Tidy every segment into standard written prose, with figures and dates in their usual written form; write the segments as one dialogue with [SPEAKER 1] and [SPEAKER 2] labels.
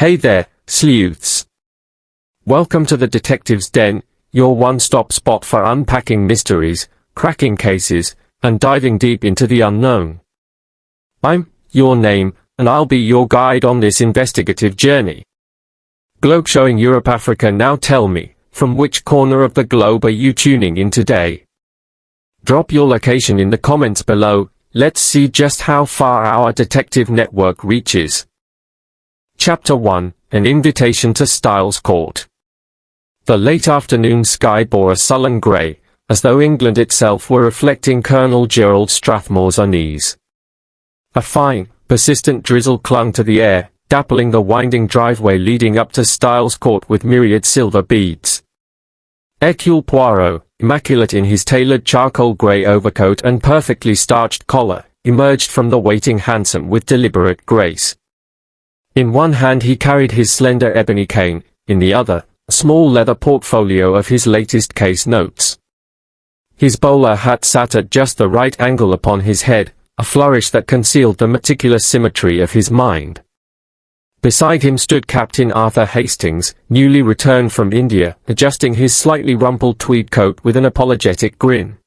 [SPEAKER 1] Hey there, sleuths. Welcome to the Detective's Den, your one-stop spot for unpacking mysteries, cracking cases, and diving deep into the unknown. I'm your name, and I'll be your guide on this investigative journey. Globe showing Europe, Africa. Now tell me, from which corner of the globe are you tuning in today? Drop your location in the comments below. Let's see just how far our detective network reaches. Chapter 1, An Invitation to Styles Court. The late afternoon sky bore a sullen grey, as though England itself were reflecting Colonel Gerald Strathmore's unease. A fine, persistent drizzle clung to the air, dappling the winding driveway leading up to Styles Court with myriad silver beads. Hercule Poirot, immaculate in his tailored charcoal grey overcoat and perfectly starched collar, emerged from the waiting hansom with deliberate grace. In one hand he carried his slender ebony cane, in the other, a small leather portfolio of his latest case notes. His bowler hat sat at just the right angle upon his head, a flourish that concealed the meticulous symmetry of his mind. Beside him stood Captain Arthur Hastings, newly returned from India, adjusting his slightly rumpled tweed coat with an apologetic grin.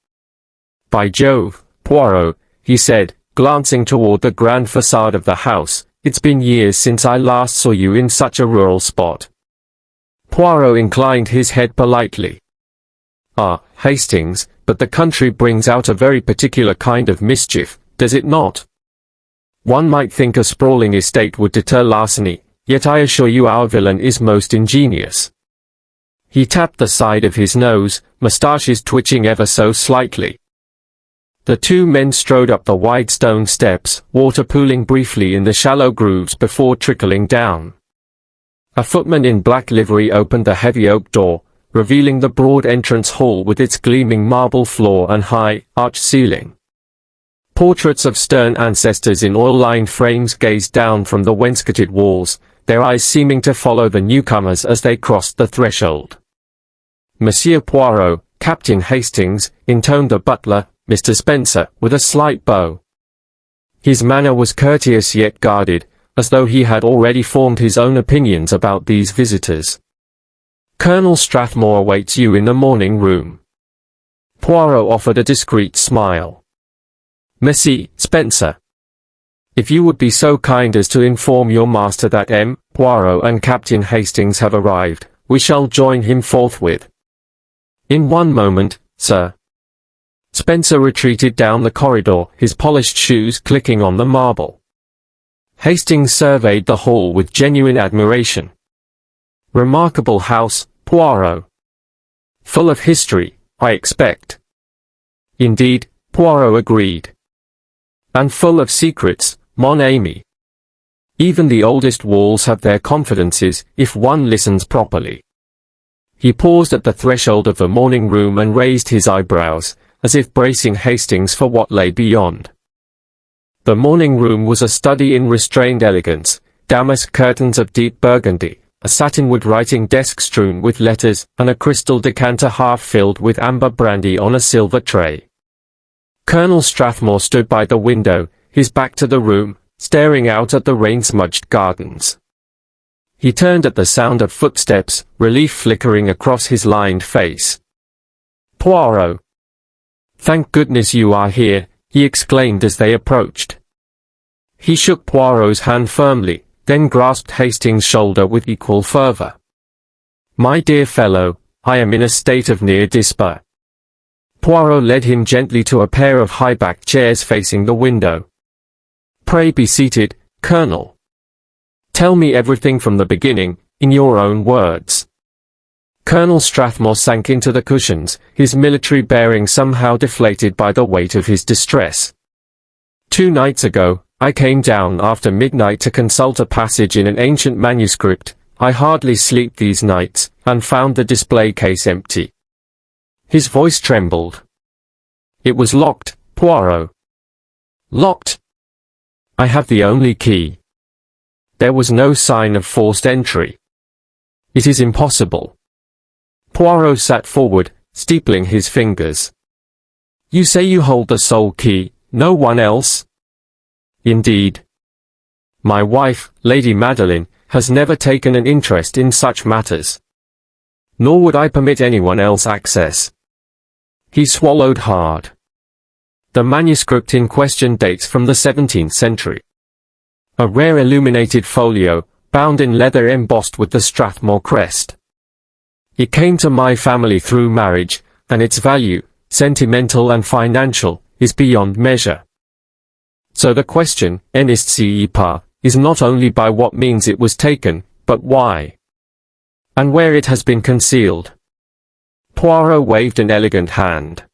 [SPEAKER 1] "By Jove, Poirot," he said, glancing toward the grand façade of the house, "it's been years since I last saw you in such a rural spot." Poirot inclined his head politely. "Ah, Hastings, but the country brings out a very particular kind of mischief, does it not? One might think a sprawling estate would deter larceny, yet I assure you our villain is most ingenious." He tapped the side of his nose, moustaches twitching ever so slightly. The two men strode up the wide stone steps, water pooling briefly in the shallow grooves before trickling down. A footman in black livery opened the heavy oak door, revealing the broad entrance hall with its gleaming marble floor and high, arched ceiling. Portraits of stern ancestors in oil-lined frames gazed down from the wainscoted walls, their eyes seeming to follow the newcomers as they crossed the threshold. "Monsieur Poirot, Captain Hastings," intoned the butler, "Mr. Spencer," with a slight bow. His manner was courteous yet guarded, as though he had already formed his own opinions about these visitors. "Colonel Strathmore awaits you in the morning room." Poirot offered a discreet smile. "Merci, Spencer. If you would be so kind as to inform your master that M. Poirot and Captain Hastings have arrived, we shall join him forthwith." "In one moment, sir." Spencer retreated down the corridor, his polished shoes clicking on the marble. Hastings surveyed the hall with genuine admiration. "Remarkable house, Poirot. Full of history, I expect." "Indeed," Poirot agreed. "And full of secrets, mon ami. Even the oldest walls have their confidences, if one listens properly." He paused at the threshold of the morning room and raised his eyebrows, as if bracing Hastings for what lay beyond. The morning room was a study in restrained elegance, damask curtains of deep burgundy, a satinwood writing desk strewn with letters, and a crystal decanter half filled with amber brandy on a silver tray. Colonel Strathmore stood by the window, his back to the room, staring out at the rain-smudged gardens. He turned at the sound of footsteps, relief flickering across his lined face. "Poirot. Thank goodness you are here," he exclaimed as they approached. He shook Poirot's hand firmly, then grasped Hastings' shoulder with equal fervor. "My dear fellow, I am in a state of near despair." Poirot led him gently to a pair of high-backed chairs facing the window. "Pray be seated, Colonel. Tell me everything from the beginning, in your own words." Colonel Strathmore sank into the cushions, his military bearing somehow deflated by the weight of his distress. "2 nights ago, I came down after midnight to consult a passage in an ancient manuscript. I hardly sleep these nights, and found the display case empty." His voice trembled. "It was locked, Poirot." "Locked? I have the only key." "There was no sign of forced entry." "It is impossible." Poirot sat forward, steepling his fingers. "You say you hold the sole key, no one else?" "Indeed. My wife, Lady Madeline, has never taken an interest in such matters. Nor would I permit anyone else access." He swallowed hard. The manuscript in question dates from the 17th century. A rare illuminated folio, bound in leather embossed with the Strathmore crest. It came to my family through marriage, and its value, sentimental and financial, is beyond measure. So the question, is not only by what means it was taken, but why, and where it has been concealed. Poirot waved an elegant hand.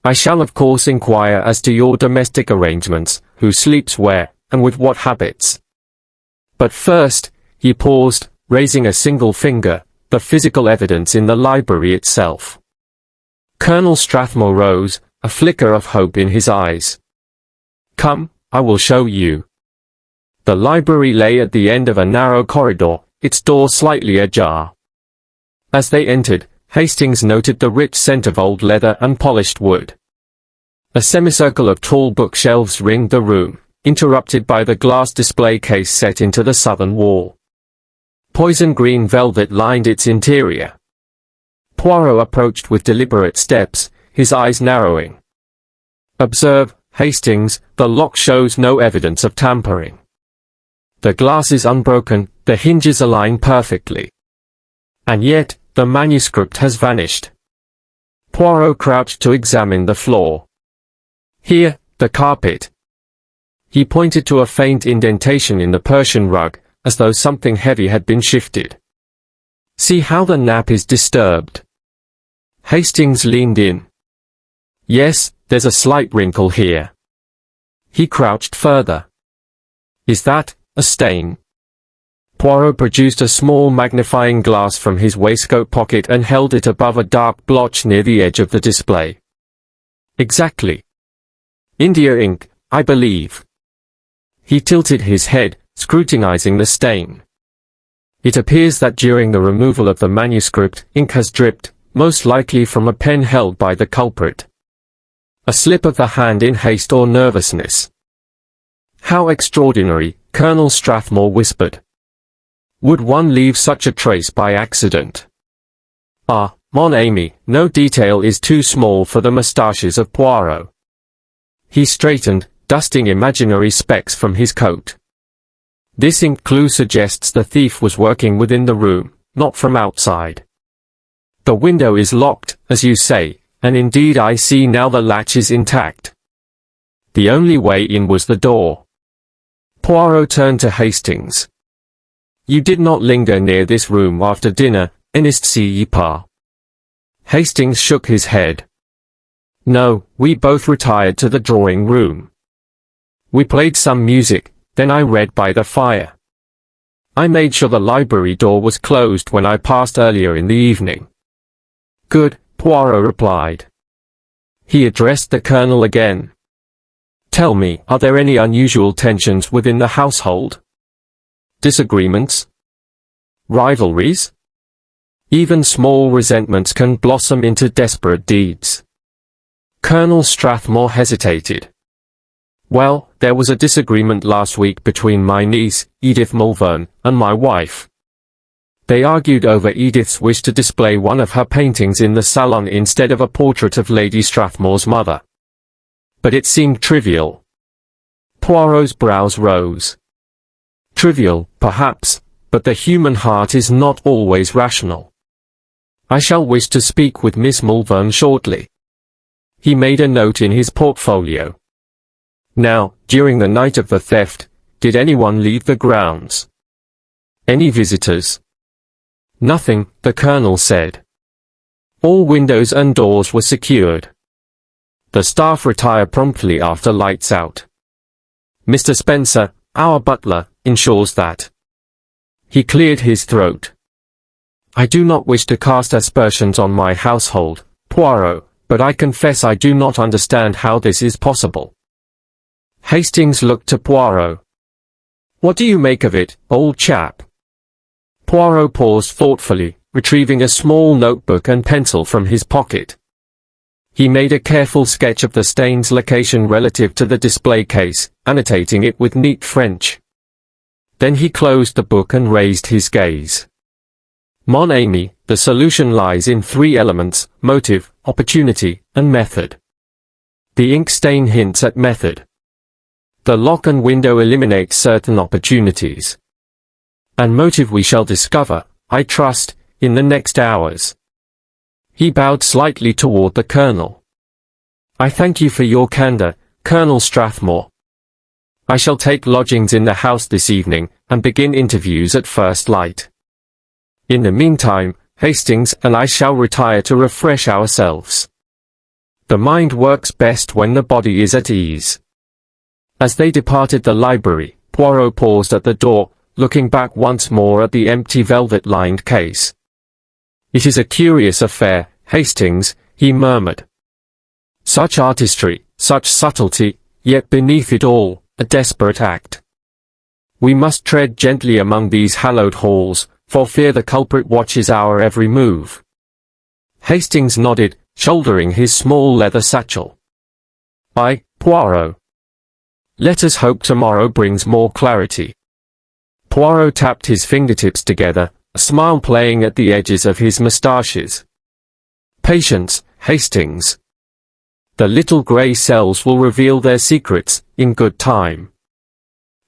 [SPEAKER 1] "I shall of course inquire as to your domestic arrangements, who sleeps where, and with what habits. But first," he paused, raising a single finger, "the physical evidence in the library itself." Colonel Strathmore rose, a flicker of hope in his eyes. "Come, I will show you." The library lay at the end of a narrow corridor, its door slightly ajar. As they entered, Hastings noted the rich scent of old leather and polished wood. A semicircle of tall bookshelves ringed the room, interrupted by the glass display case set into the southern wall. Poison green velvet lined its interior. Poirot approached with deliberate steps, his eyes narrowing. "Observe, Hastings, the lock shows no evidence of tampering. The glass is unbroken, the hinges align perfectly. And yet, the manuscript has vanished." Poirot crouched to examine the floor. "Here, the carpet." He pointed to a faint indentation in the Persian rug, as though something heavy had been shifted. "See how the nap is disturbed." Hastings leaned in. "Yes, there's a slight wrinkle here." He crouched further. "Is that a stain?" Poirot produced a small magnifying glass from his waistcoat pocket and held it above a dark blotch near the edge of the display. "Exactly. India ink, I believe." He tilted his head, scrutinizing the stain. "It appears that during the removal of the manuscript, ink has dripped, most likely from a pen held by the culprit. A slip of the hand in haste or nervousness." "How extraordinary," Colonel Strathmore whispered. "Would one leave such a trace by accident?" "Ah, mon ami, no detail is too small for the moustaches of Poirot." He straightened, dusting imaginary specks from his coat. "This ink clue suggests the thief was working within the room, not from outside. The window is locked, as you say, and indeed I see now the latch is intact. The only way in was the door." Poirot turned to Hastings. "You did not linger near this room after dinner, n'est-ce pas?" Hastings shook his head. "No, we both retired to the drawing room. We played some music, then I read by the fire. I made sure the library door was closed when I passed earlier in the evening." "Good," Poirot replied. He addressed the colonel again. "Tell me, are there any unusual tensions within the household? Disagreements? Rivalries? Even small resentments can blossom into desperate deeds." Colonel Strathmore hesitated. "Well, there was a disagreement last week between my niece, Edith Mulvern, and my wife. They argued over Edith's wish to display one of her paintings in the salon instead of a portrait of Lady Strathmore's mother. But it seemed trivial." Poirot's brows rose. "Trivial, perhaps, but the human heart is not always rational. I shall wish to speak with Miss Mulvern shortly." He made a note in his portfolio. "Now, during the night of the theft, did anyone leave the grounds? Any visitors?" "Nothing," the colonel said. "All windows and doors were secured. The staff retire promptly after lights out. Mr. Spencer, our butler, ensures that." He cleared his throat. "I do not wish to cast aspersions on my household, Poirot, but I confess I do not understand how this is possible." Hastings looked to Poirot. "What do you make of it, old chap?" Poirot paused thoughtfully, retrieving a small notebook and pencil from his pocket. He made a careful sketch of the stain's location relative to the display case, annotating it with neat French. Then he closed the book and raised his gaze. Mon ami, the solution lies in three elements: motive, opportunity, and method. The ink stain hints at method. The lock and window eliminate certain opportunities. And motive we shall discover, I trust, in the next hours. He bowed slightly toward the Colonel. I thank you for your candor, Colonel Strathmore. I shall take lodgings in the house this evening, and begin interviews at first light. In the meantime, Hastings and I shall retire to refresh ourselves. The mind works best when the body is at ease. As they departed the library, Poirot paused at the door, looking back once more at the empty velvet-lined case. It is a curious affair, Hastings, he murmured. Such artistry, such subtlety, yet beneath it all, a desperate act. We must tread gently among these hallowed halls, for fear the culprit watches our every move. Hastings nodded, shouldering his small leather satchel. Aye, Poirot. Let us hope tomorrow brings more clarity. Poirot tapped his fingertips together, a smile playing at the edges of his moustaches. Patience, Hastings. The little grey cells will reveal their secrets, in good time.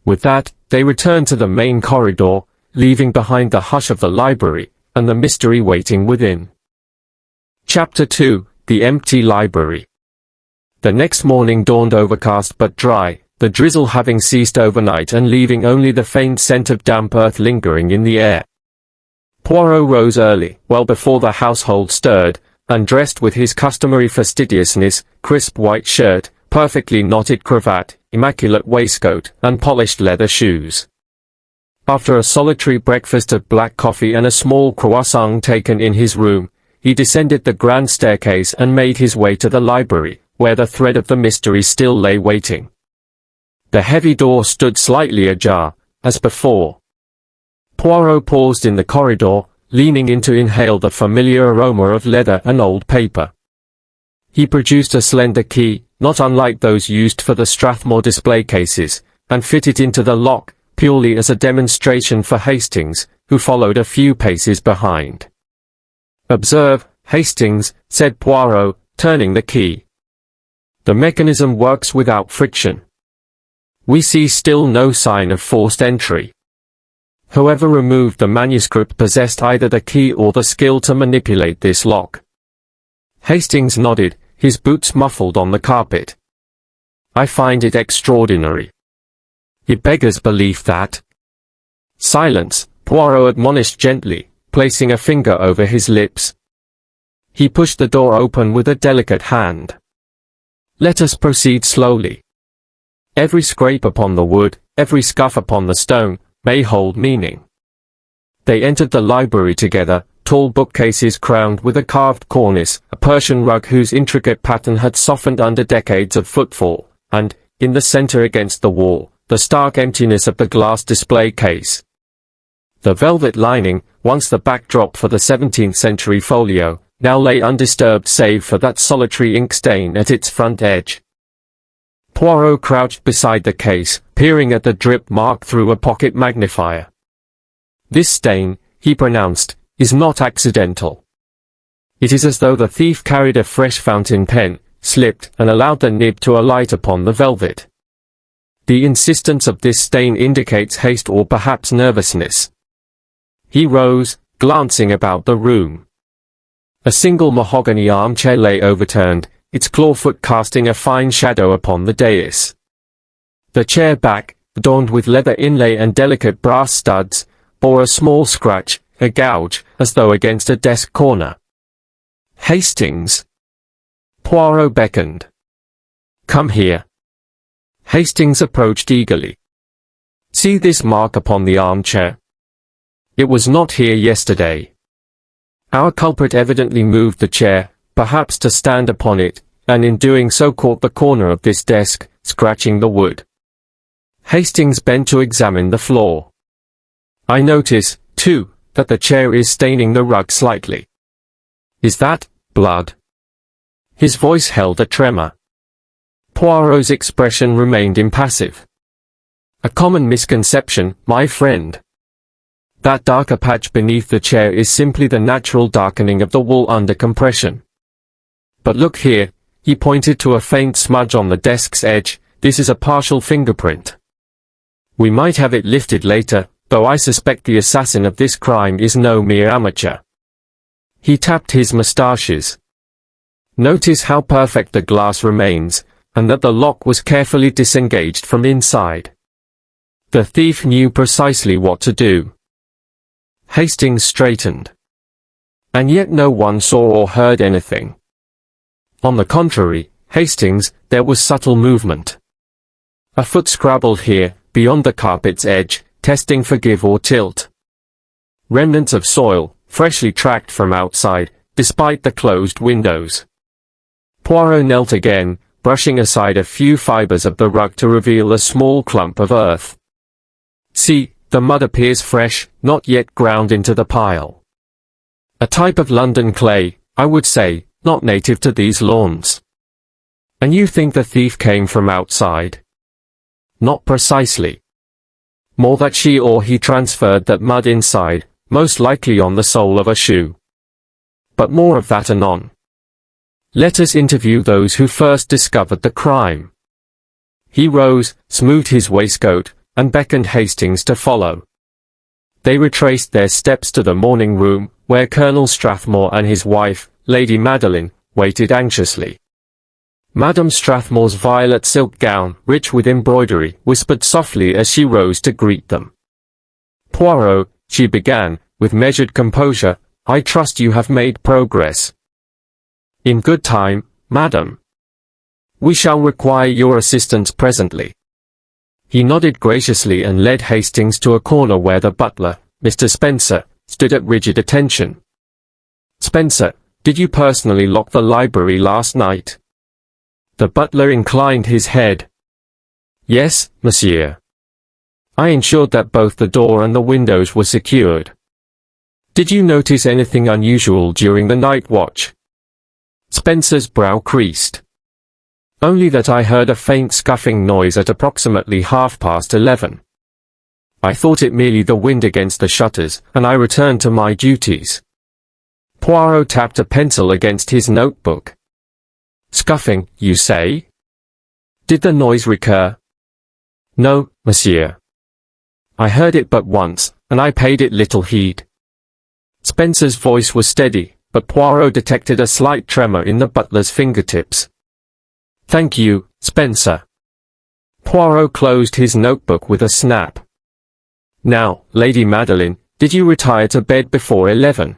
[SPEAKER 1] With that, they returned to the main corridor, leaving behind the hush of the library, and the mystery waiting within. Chapter 2, The Empty Library. The next morning dawned overcast but dry, the drizzle having ceased overnight and leaving only the faint scent of damp earth lingering in the air. Poirot rose early, well before the household stirred, and dressed with his customary fastidiousness, crisp white shirt, perfectly knotted cravat, immaculate waistcoat, and polished leather shoes. After a solitary breakfast of black coffee and a small croissant taken in his room, he descended the grand staircase and made his way to the library, where the thread of the mystery still lay waiting. The heavy door stood slightly ajar, as before. Poirot paused in the corridor, leaning in to inhale the familiar aroma of leather and old paper. He produced a slender key, not unlike those used for the Strathmore display cases, and fitted into the lock, purely as a demonstration for Hastings, who followed a few paces behind. Observe, Hastings, said Poirot, turning the key. The mechanism works without friction. We see still no sign of forced entry. Whoever removed the manuscript possessed either the key or the skill to manipulate this lock. Hastings nodded, his boots muffled on the carpet. I find it extraordinary. It beggars belief that. Silence, Poirot admonished gently, placing a finger over his lips. He pushed the door open with a delicate hand. Let us proceed slowly. Every scrape upon the wood, every scuff upon the stone, may hold meaning. They entered the library together, tall bookcases crowned with a carved cornice, a Persian rug whose intricate pattern had softened under decades of footfall, and, in the center against the wall, the stark emptiness of the glass display case. The velvet lining, once the backdrop for the 17th century folio, now lay undisturbed save for that solitary ink stain at its front edge. Poirot crouched beside the case, peering at the drip mark through a pocket magnifier. This stain, he pronounced, is not accidental. It is as though the thief carried a fresh fountain pen, slipped, and allowed the nib to alight upon the velvet. The insistence of this stain indicates haste or perhaps nervousness. He rose, glancing about the room. A single mahogany armchair lay overturned, its clawfoot casting a fine shadow upon the dais. The chair back, adorned with leather inlay and delicate brass studs, bore a small scratch, a gouge, as though against a desk corner. Hastings. Poirot beckoned. Come here. Hastings approached eagerly. See this mark upon the armchair? It was not here yesterday. Our culprit evidently moved the chair, perhaps to stand upon it, and in doing so caught the corner of this desk, scratching the wood. Hastings bent to examine the floor. I notice, too, that the chair is staining the rug slightly. Is that blood? His voice held a tremor. Poirot's expression remained impassive. A common misconception, my friend. That darker patch beneath the chair is simply the natural darkening of the wool under compression. But look here, he pointed to a faint smudge on the desk's edge. This is a partial fingerprint. We might have it lifted later, though I suspect the assassin of this crime is no mere amateur. He tapped his moustaches. Notice how perfect the glass remains, and that the lock was carefully disengaged from inside. The thief knew precisely what to do. Hastings straightened. And yet no one saw or heard anything. On the contrary, Hastings, there was subtle movement. A foot scrabbled here, beyond the carpet's edge, testing for give or tilt. Remnants of soil, freshly tracked from outside, despite the closed windows. Poirot knelt again, brushing aside a few fibers of the rug to reveal a small clump of earth. See, the mud appears fresh, not yet ground into the pile. A type of London clay, I would say, not native to these lawns. And you think the thief came from outside? Not precisely. More that she or he transferred that mud inside, most likely on the sole of a shoe. But more of that anon. Let us interview those who first discovered the crime. He rose, smoothed his waistcoat, and beckoned Hastings to follow. They retraced their steps to the morning room, where Colonel Strathmore and his wife, Lady Madeline, waited anxiously. Madame Strathmore's violet silk gown, rich with embroidery, whispered softly as she rose to greet them. "Poirot," she began, with measured composure, "I trust you have made progress." "In good time, madam. We shall require your assistance presently." He nodded graciously and led Hastings to a corner where the butler, Mr. Spencer, stood at rigid attention. "Spencer, did you personally lock the library last night?" The butler inclined his head. "Yes, monsieur. I ensured that both the door and the windows were secured." "Did you notice anything unusual during the night watch?" Spencer's brow creased. "Only that I heard a faint scuffing noise at approximately 11:30. I thought it merely the wind against the shutters, and I returned to my duties." Poirot tapped a pencil against his notebook. "Scuffing, you say? Did the noise recur?" "No, monsieur. I heard it but once, and I paid it little heed." Spencer's voice was steady, but Poirot detected a slight tremor in the butler's fingertips. "Thank you, Spencer." Poirot closed his notebook with a snap. "Now, Lady Madeline, did you retire to bed before 11?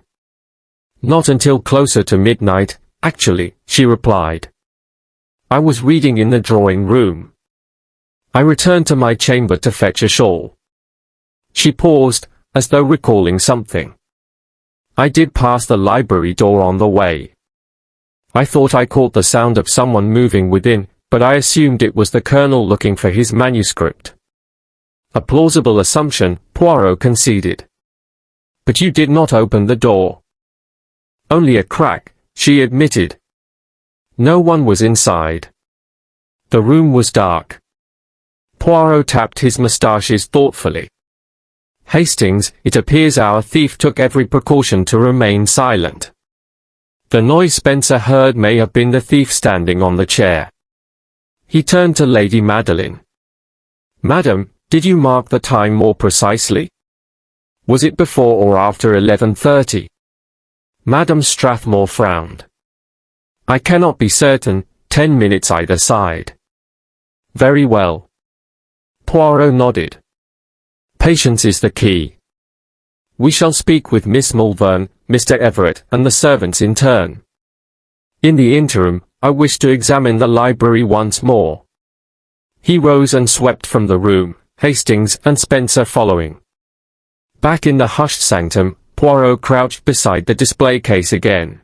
[SPEAKER 1] "Not until closer to midnight, actually," she replied. "I was reading in the drawing room. I returned to my chamber to fetch a shawl." She paused, as though recalling something. "I did pass the library door on the way. I thought I caught the sound of someone moving within, but I assumed it was the colonel looking for his manuscript." "A plausible assumption," Poirot conceded. "But you did not open the door." "Only a crack," she admitted. No one was inside. The room was dark. Poirot tapped his moustaches thoughtfully. "Hastings, it appears our thief took every precaution to remain silent. The noise Spencer heard may have been the thief standing on the chair." He turned to Lady Madeline. "Madam, did you mark the time more precisely? Was it before or after 11:30? Madame Strathmore frowned. "I cannot be certain, 10 minutes either side." "Very well." Poirot nodded. "Patience is the key. We shall speak with Miss Malvern, Mr. Everett, and the servants in turn. In the interim, I wish to examine the library once more." He rose and swept from the room, Hastings and Spencer following. Back in the hushed sanctum, Poirot crouched beside the display case again.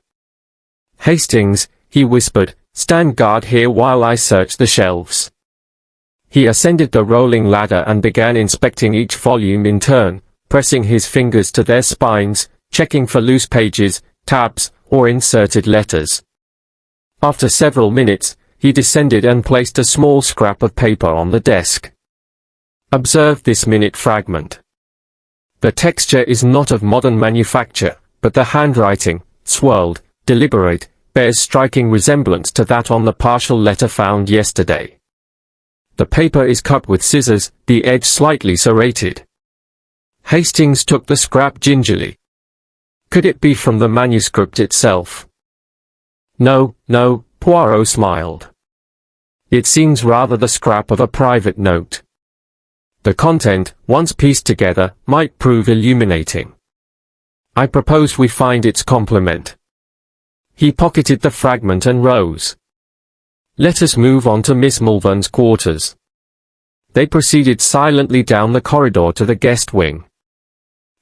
[SPEAKER 1] "Hastings," he whispered, "stand guard here while I search the shelves." He ascended the rolling ladder and began inspecting each volume in turn, pressing his fingers to their spines, checking for loose pages, tabs, or inserted letters. After several minutes, he descended and placed a small scrap of paper on the desk. Observe this minute fragment. The texture is not of modern manufacture, but the handwriting, swirled, deliberate, bears striking resemblance to that on the partial letter found yesterday. The paper is cut with scissors, the edge slightly serrated. Hastings took the scrap gingerly. Could it be from the manuscript itself? No, no, Poirot smiled. It seems rather the scrap of a private note. The content, once pieced together, might prove illuminating. I propose we find its complement. He pocketed the fragment and rose. Let us move on to Miss Mulvern's quarters. They proceeded silently down the corridor to the guest wing.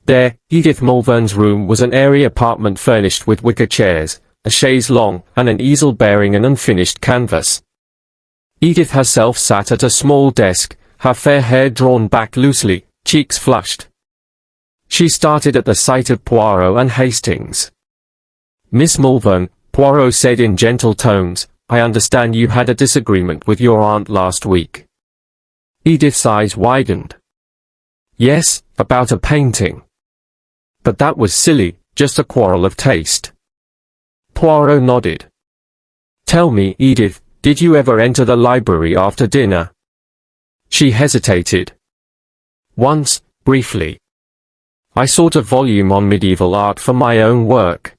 [SPEAKER 1] There, Edith Mulvern's room was an airy apartment furnished with wicker chairs, a chaise longue, and an easel bearing an unfinished canvas. Edith herself sat at a small desk, her fair hair drawn back loosely, cheeks flushed. She started at the sight of Poirot and Hastings. Miss Mulvern, Poirot said in gentle tones, I understand you had a disagreement with your aunt last week. Edith's eyes widened. Yes, about a painting. But that was silly, just a quarrel of taste. Poirot nodded. Tell me, Edith, did you ever enter the library after dinner? She hesitated. Once, briefly. I sought a volume on medieval art for my own work.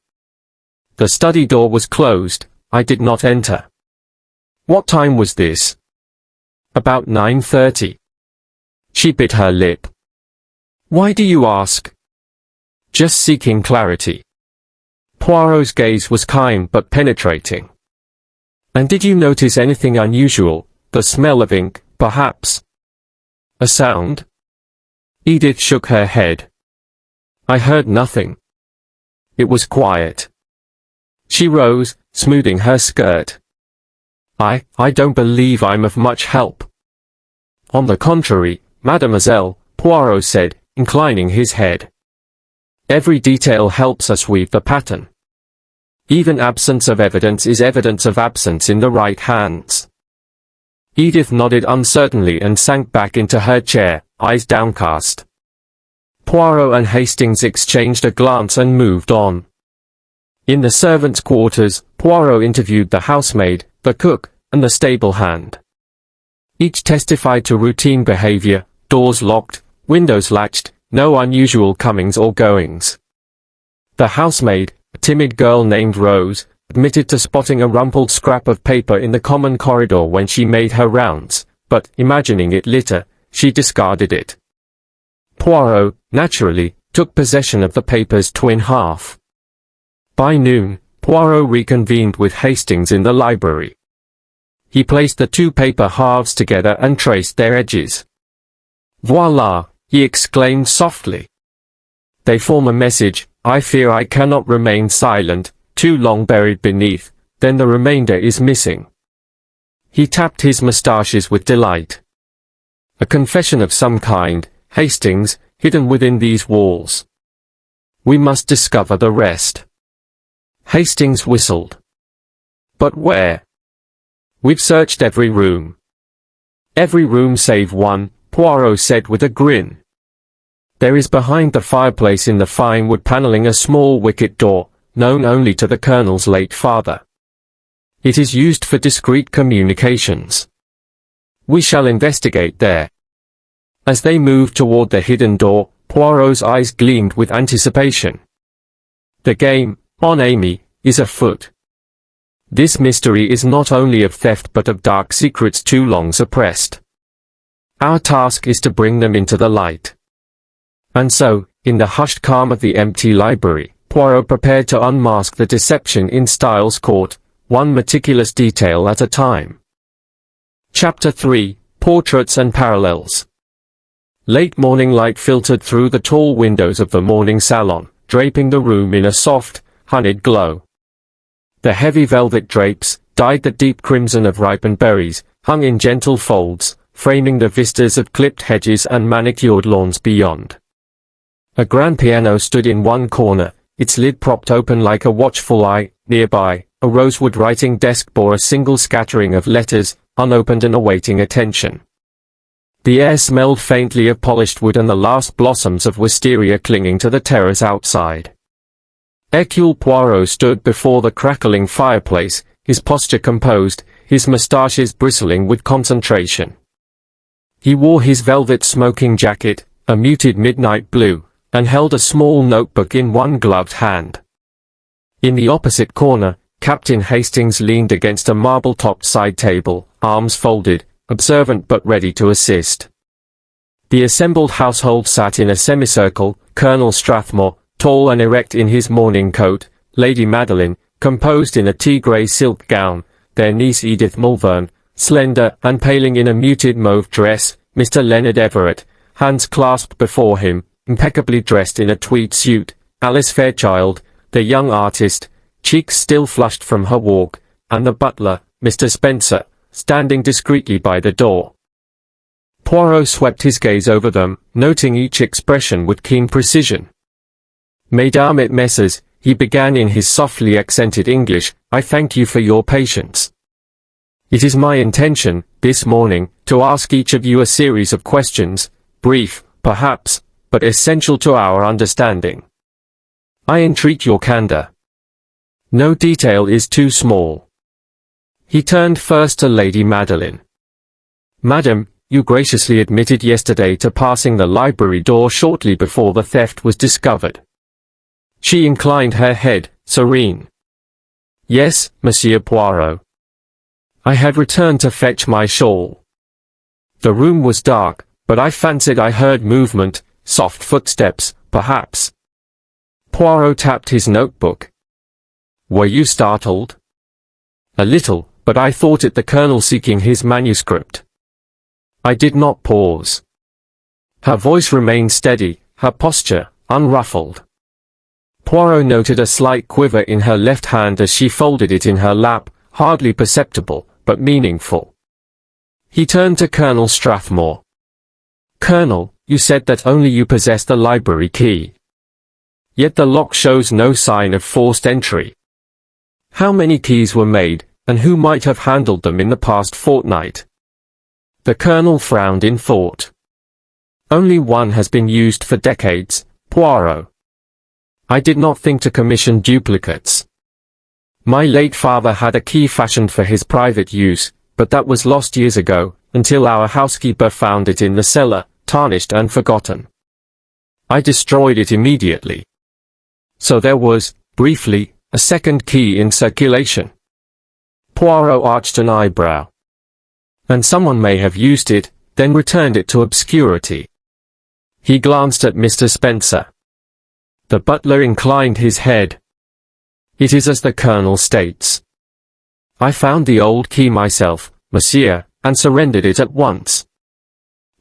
[SPEAKER 1] The study door was closed, I did not enter. What time was this? About 9:30. She bit her lip. Why do you ask? Just seeking clarity. Poirot's gaze was kind but penetrating. And did you notice anything unusual, the smell of ink, perhaps? A sound? Edith shook her head. I heard nothing. It was quiet. She rose, smoothing her skirt. I don't believe I'm of much help. On the contrary, mademoiselle, Poirot said, inclining his head. Every detail helps us weave the pattern. Even absence of evidence is evidence of absence in the right hands. Edith nodded uncertainly and sank back into her chair, eyes downcast. Poirot and Hastings exchanged a glance and moved on. In the servants' quarters, Poirot interviewed the housemaid, the cook, and the stable hand. Each testified to routine behavior, doors locked, windows latched, no unusual comings or goings. The housemaid, a timid girl named Rose, admitted to spotting a rumpled scrap of paper in the common corridor when she made her rounds, but, imagining it litter, she discarded it. Poirot, naturally, took possession of the paper's twin half. By noon, Poirot reconvened with Hastings in the library. He placed the two paper halves together and traced their edges. Voila, he exclaimed softly. They form a message, I fear I cannot remain silent, too long buried beneath, then the remainder is missing. He tapped his moustaches with delight. A confession of some kind, Hastings, hidden within these walls. We must discover the rest. Hastings whistled. But where? We've searched every room. Every room save one, Poirot said with a grin. There is behind the fireplace in the fine wood panelling a small wicket door, known only to the Colonel's late father. It is used for discreet communications. We shall investigate there. As they moved toward the hidden door, Poirot's eyes gleamed with anticipation. The game, mon ami, is afoot. This mystery is not only of theft but of dark secrets too long suppressed. Our task is to bring them into the light. And so, in the hushed calm of the empty library, Poirot prepared to unmask the deception in Styles' court, one meticulous detail at a time. Chapter 3, Portraits and Parallels. Late morning light filtered through the tall windows of the morning salon, draping the room in a soft, honeyed glow. The heavy velvet drapes, dyed the deep crimson of ripened berries, hung in gentle folds, framing the vistas of clipped hedges and manicured lawns beyond. A grand piano stood in one corner, its lid propped open like a watchful eye. Nearby, a rosewood writing desk bore a single scattering of letters, unopened and awaiting attention. The air smelled faintly of polished wood and the last blossoms of wisteria clinging to the terrace outside. Hercule Poirot stood before the crackling fireplace, his posture composed, his moustaches bristling with concentration. He wore his velvet smoking jacket, a muted midnight blue, and held a small notebook in one gloved hand. In the opposite corner, Captain Hastings leaned against a marble-topped side table, arms folded, observant but ready to assist. The assembled household sat in a semicircle, Colonel Strathmore, tall and erect in his morning coat, Lady Madeline, composed in a tea-grey silk gown, their niece Edith Mulvern, slender and paling in a muted mauve dress, Mr. Leonard Everett, hands clasped before him, impeccably dressed in a tweed suit, Alice Fairchild, the young artist, cheeks still flushed from her walk, and the butler, Mr. Spencer, standing discreetly by the door. Poirot swept his gaze over them, noting each expression with keen precision. "Mesdames et messieurs," he began in his softly accented English, "I thank you for your patience. It is my intention, this morning, to ask each of you a series of questions, brief, perhaps, but essential to our understanding. I entreat your candor. No detail is too small." He turned first to Lady Madeline. "Madam, you graciously admitted yesterday to passing the library door shortly before the theft was discovered." She inclined her head, serene. "Yes, Monsieur Poirot. I had returned to fetch my shawl. The room was dark, but I fancied I heard movement, soft footsteps, perhaps." Poirot tapped his notebook. "Were you startled?" "A little, but I thought it the Colonel seeking his manuscript." I did not pause. Her voice remained steady, her posture unruffled. Poirot noted a slight quiver in her left hand as she folded it in her lap, hardly perceptible, but meaningful. He turned to Colonel Strathmore. "Colonel, you said that only you possessed the library key. Yet the lock shows no sign of forced entry. How many keys were made, and who might have handled them in the past fortnight?" The Colonel frowned in thought. "Only one has been used for decades, Poirot. I did not think to commission duplicates. My late father had a key fashioned for his private use, but that was lost years ago, until our housekeeper found it in the cellar, tarnished and forgotten. I destroyed it immediately. So there was, briefly, a second key in circulation." Poirot arched an eyebrow. "And someone may have used it, then returned it to obscurity." He glanced at Mr. Spencer. The butler inclined his head. "It is as the Colonel states. I found the old key myself, monsieur, and surrendered it at once."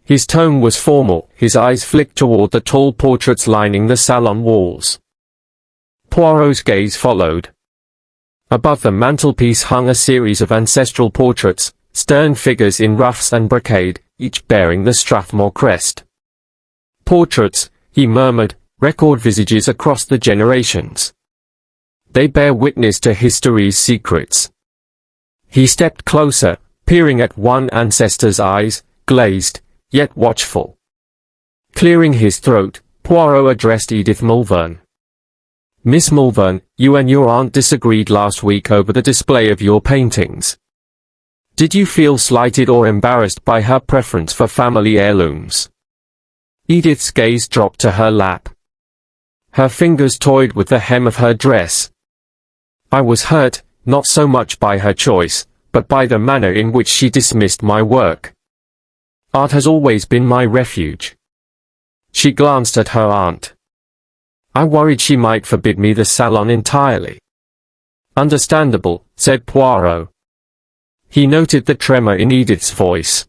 [SPEAKER 1] His tone was formal, his eyes flicked toward the tall portraits lining the salon walls. Poirot's gaze followed. Above the mantelpiece hung a series of ancestral portraits, stern figures in ruffs and brocade, each bearing the Strathmore crest. "Portraits," he murmured, "record visages across the generations. They bear witness to history's secrets." He stepped closer, peering at one ancestor's eyes, glazed, yet watchful. Clearing his throat, Poirot addressed Edith Mulvern. "Miss Mulvern, you and your aunt disagreed last week over the display of your paintings. Did you feel slighted or embarrassed by her preference for family heirlooms?" Edith's gaze dropped to her lap. Her fingers toyed with the hem of her dress. "I was hurt, not so much by her choice, but by the manner in which she dismissed my work. Art has always been my refuge." She glanced at her aunt. "I worried she might forbid me the salon entirely." "Understandable," said Poirot. He noted the tremor in Edith's voice.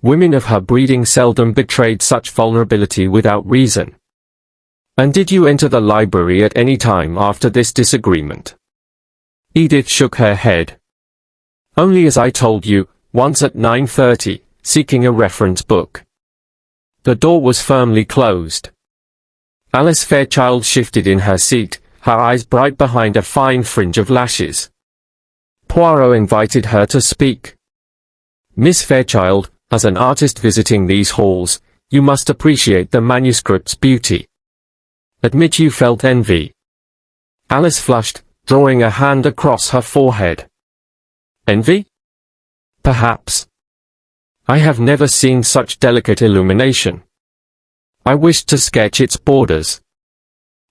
[SPEAKER 1] Women of her breeding seldom betrayed such vulnerability without reason. "And did you enter the library at any time after this disagreement?" Edith shook her head. "Only as I told you, once at 9:30, seeking a reference book." The door was firmly closed. Alice Fairchild shifted in her seat, her eyes bright behind a fine fringe of lashes. Poirot invited her to speak. "Miss Fairchild, as an artist visiting these halls, you must appreciate the manuscript's beauty. Admit you felt envy. Alice flushed, drawing a hand across her forehead. Envy? Perhaps. I have never seen such delicate illumination. I wished to sketch its borders.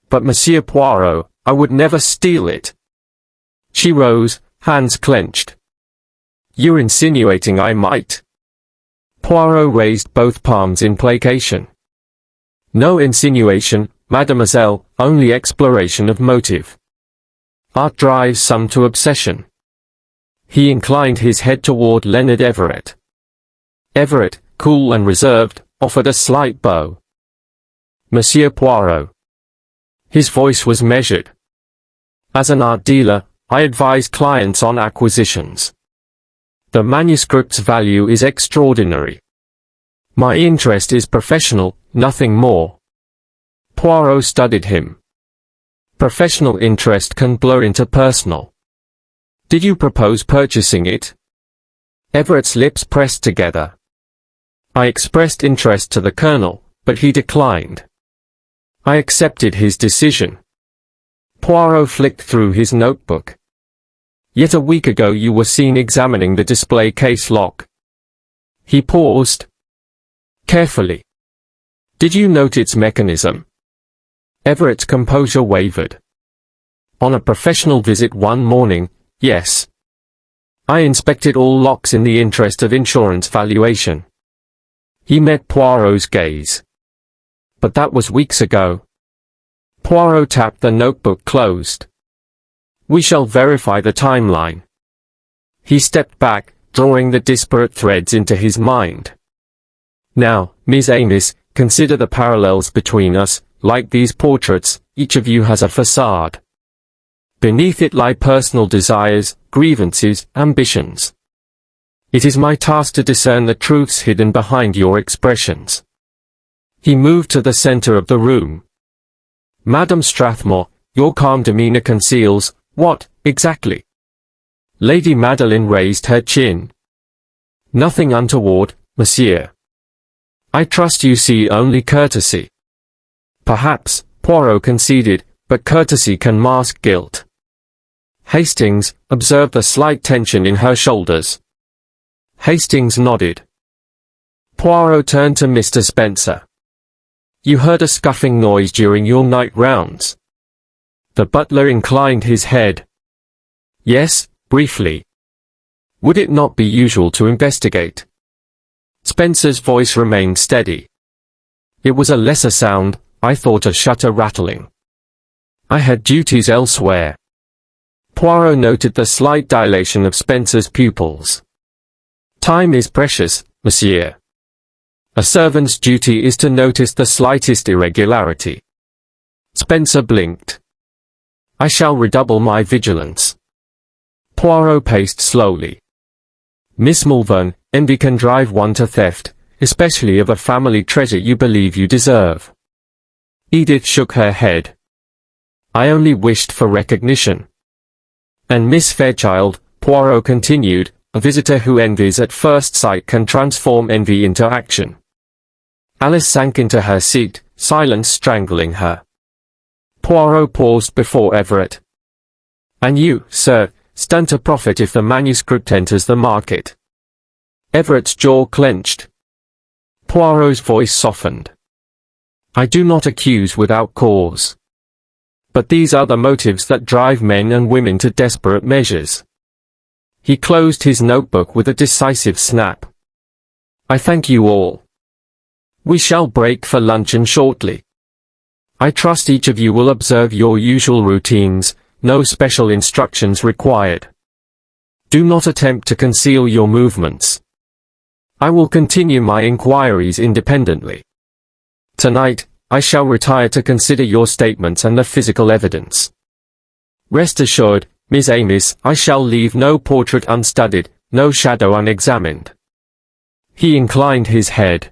[SPEAKER 1] But Monsieur Poirot, I would never steal it. She rose, hands clenched. You're insinuating I might. Poirot raised both palms in placation. No insinuation, mademoiselle, only exploration of motive. Art drives some to obsession. He inclined his head toward Leonard Everett. Everett, cool and reserved, offered a slight bow. Monsieur Poirot. His voice was measured. As an art dealer, I advise clients on acquisitions. The manuscript's value is extraordinary. My interest is professional, nothing more. Poirot studied him. Professional interest can blur into personal. Did you propose purchasing it? Everett's lips pressed together. I expressed interest to the Colonel, but he declined. I accepted his decision. Poirot flicked through his notebook. Yet a week ago you were seen examining the display case lock. He paused. Carefully. Did you note its mechanism? Everett's composure wavered. On a professional visit one morning, yes. I inspected all locks in the interest of insurance valuation. He met Poirot's gaze. But that was weeks ago. Poirot tapped the notebook closed. We shall verify the timeline. He stepped back, drawing the disparate threads into his mind. Now, Miss Amis, consider the parallels between us. Like these portraits, each of you has a façade. Beneath it lie personal desires, grievances, ambitions. It is my task to discern the truths hidden behind your expressions. He moved to the center of the room. Madame Strathmore, your calm demeanor conceals, what, exactly? Lady Madeline raised her chin. Nothing untoward, monsieur. I trust you see only courtesy. Perhaps, Poirot conceded, but courtesy can mask guilt. Hastings observed the slight tension in her shoulders. Hastings nodded. Poirot turned to Mr. Spencer. You heard a scuffing noise during your night rounds. The butler inclined his head. Yes, briefly. Would it not be usual to investigate? Spencer's voice remained steady. It was a lesser sound, I thought a shutter rattling. I had duties elsewhere. Poirot noted the slight dilation of Spencer's pupils. Time is precious, monsieur. A servant's duty is to notice the slightest irregularity. Spencer blinked. I shall redouble my vigilance. Poirot paced slowly. Miss Malvern, envy can drive one to theft, especially of a family treasure you believe you deserve. Edith shook her head. I only wished for recognition. And Miss Fairchild, Poirot continued, a visitor who envies at first sight can transform envy into action. Alice sank into her seat, silence strangling her. Poirot paused before Everett. And you, sir, stand to profit if the manuscript enters the market. Everett's jaw clenched. Poirot's voice softened. I do not accuse without cause. But these are the motives that drive men and women to desperate measures. He closed his notebook with a decisive snap. I thank you all. We shall break for luncheon shortly. I trust each of you will observe your usual routines, no special instructions required. Do not attempt to conceal your movements. I will continue my inquiries independently. Tonight, I shall retire to consider your statements and the physical evidence. Rest assured, Miss Amis, I shall leave no portrait unstudied, no shadow unexamined. He inclined his head.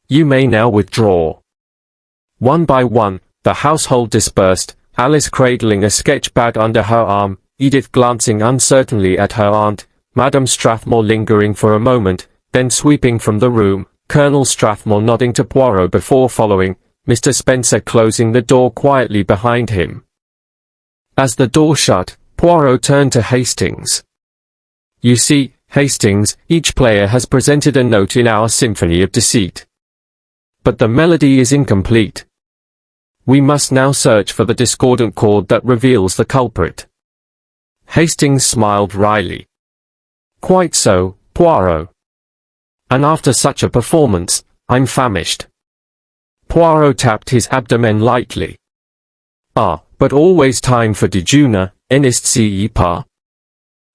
[SPEAKER 1] You may now withdraw. One by one, the household dispersed, Alice cradling a sketch bag under her arm, Edith glancing uncertainly at her aunt, Madame Strathmore lingering for a moment, then sweeping from the room, Colonel Strathmore nodding to Poirot before following, Mr. Spencer closing the door quietly behind him. As the door shut, Poirot turned to Hastings. "You see, Hastings, each player has presented a note in our symphony of deceit. But the melody is incomplete. We must now search for the discordant chord that reveals the culprit." Hastings smiled wryly. "Quite so, Poirot. And after such a performance, I'm famished." Poirot tapped his abdomen lightly. "Ah, but always time for déjeuner, n'est-ce pas?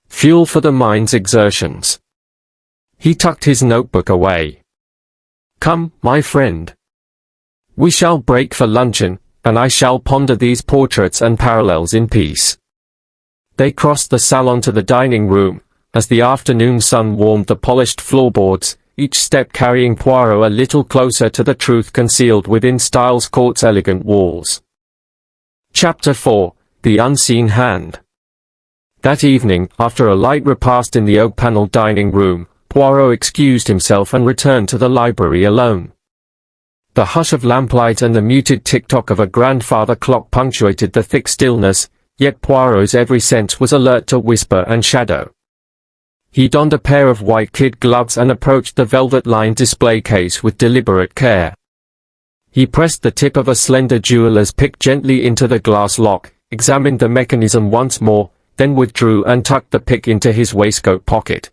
[SPEAKER 1] Fuel for the mind's exertions." He tucked his notebook away. "Come, my friend. We shall break for luncheon, and I shall ponder these portraits and parallels in peace." They crossed the salon to the dining room, as the afternoon sun warmed the polished floorboards, each step carrying Poirot a little closer to the truth concealed within Styles Court's elegant walls. Chapter 4: The Unseen Hand. That evening, after a light repast in the oak-panelled dining room, Poirot excused himself and returned to the library alone. The hush of lamplight and the muted tick-tock of a grandfather clock punctuated the thick stillness, yet Poirot's every sense was alert to whisper and shadow. He donned a pair of white kid gloves and approached the velvet-lined display case with deliberate care. He pressed the tip of a slender jeweler's pick gently into the glass lock, examined the mechanism once more, then withdrew and tucked the pick into his waistcoat pocket.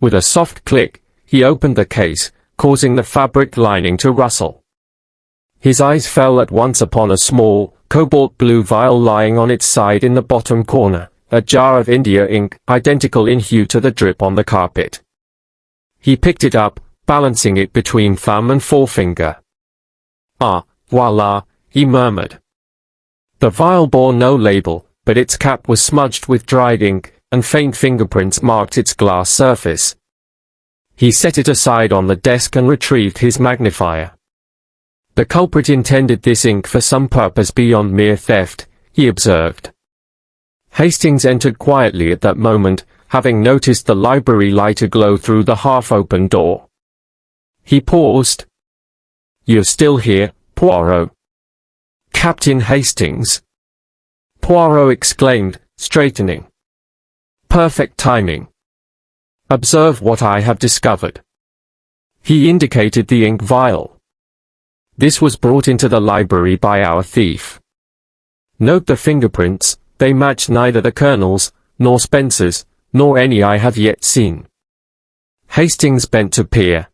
[SPEAKER 1] With a soft click, he opened the case, causing the fabric lining to rustle. His eyes fell at once upon a small, cobalt-blue vial lying on its side in the bottom corner, a jar of India ink, identical in hue to the drip on the carpet. He picked it up, balancing it between thumb and forefinger. "Ah, voila," he murmured. The vial bore no label, but its cap was smudged with dried ink, and faint fingerprints marked its glass surface. He set it aside on the desk and retrieved his magnifier. The culprit intended this ink for some purpose beyond mere theft, he observed. Hastings entered quietly at that moment, having noticed the library light aglow through the half-open door. He paused. "You're still here, Poirot?" "Captain Hastings!" Poirot exclaimed, straightening. "Perfect timing. Observe what I have discovered." He indicated the ink vial. "This was brought into the library by our thief. Note the fingerprints. They match neither the Colonel's, nor Spencer's, nor any I have yet seen." Hastings bent to peer.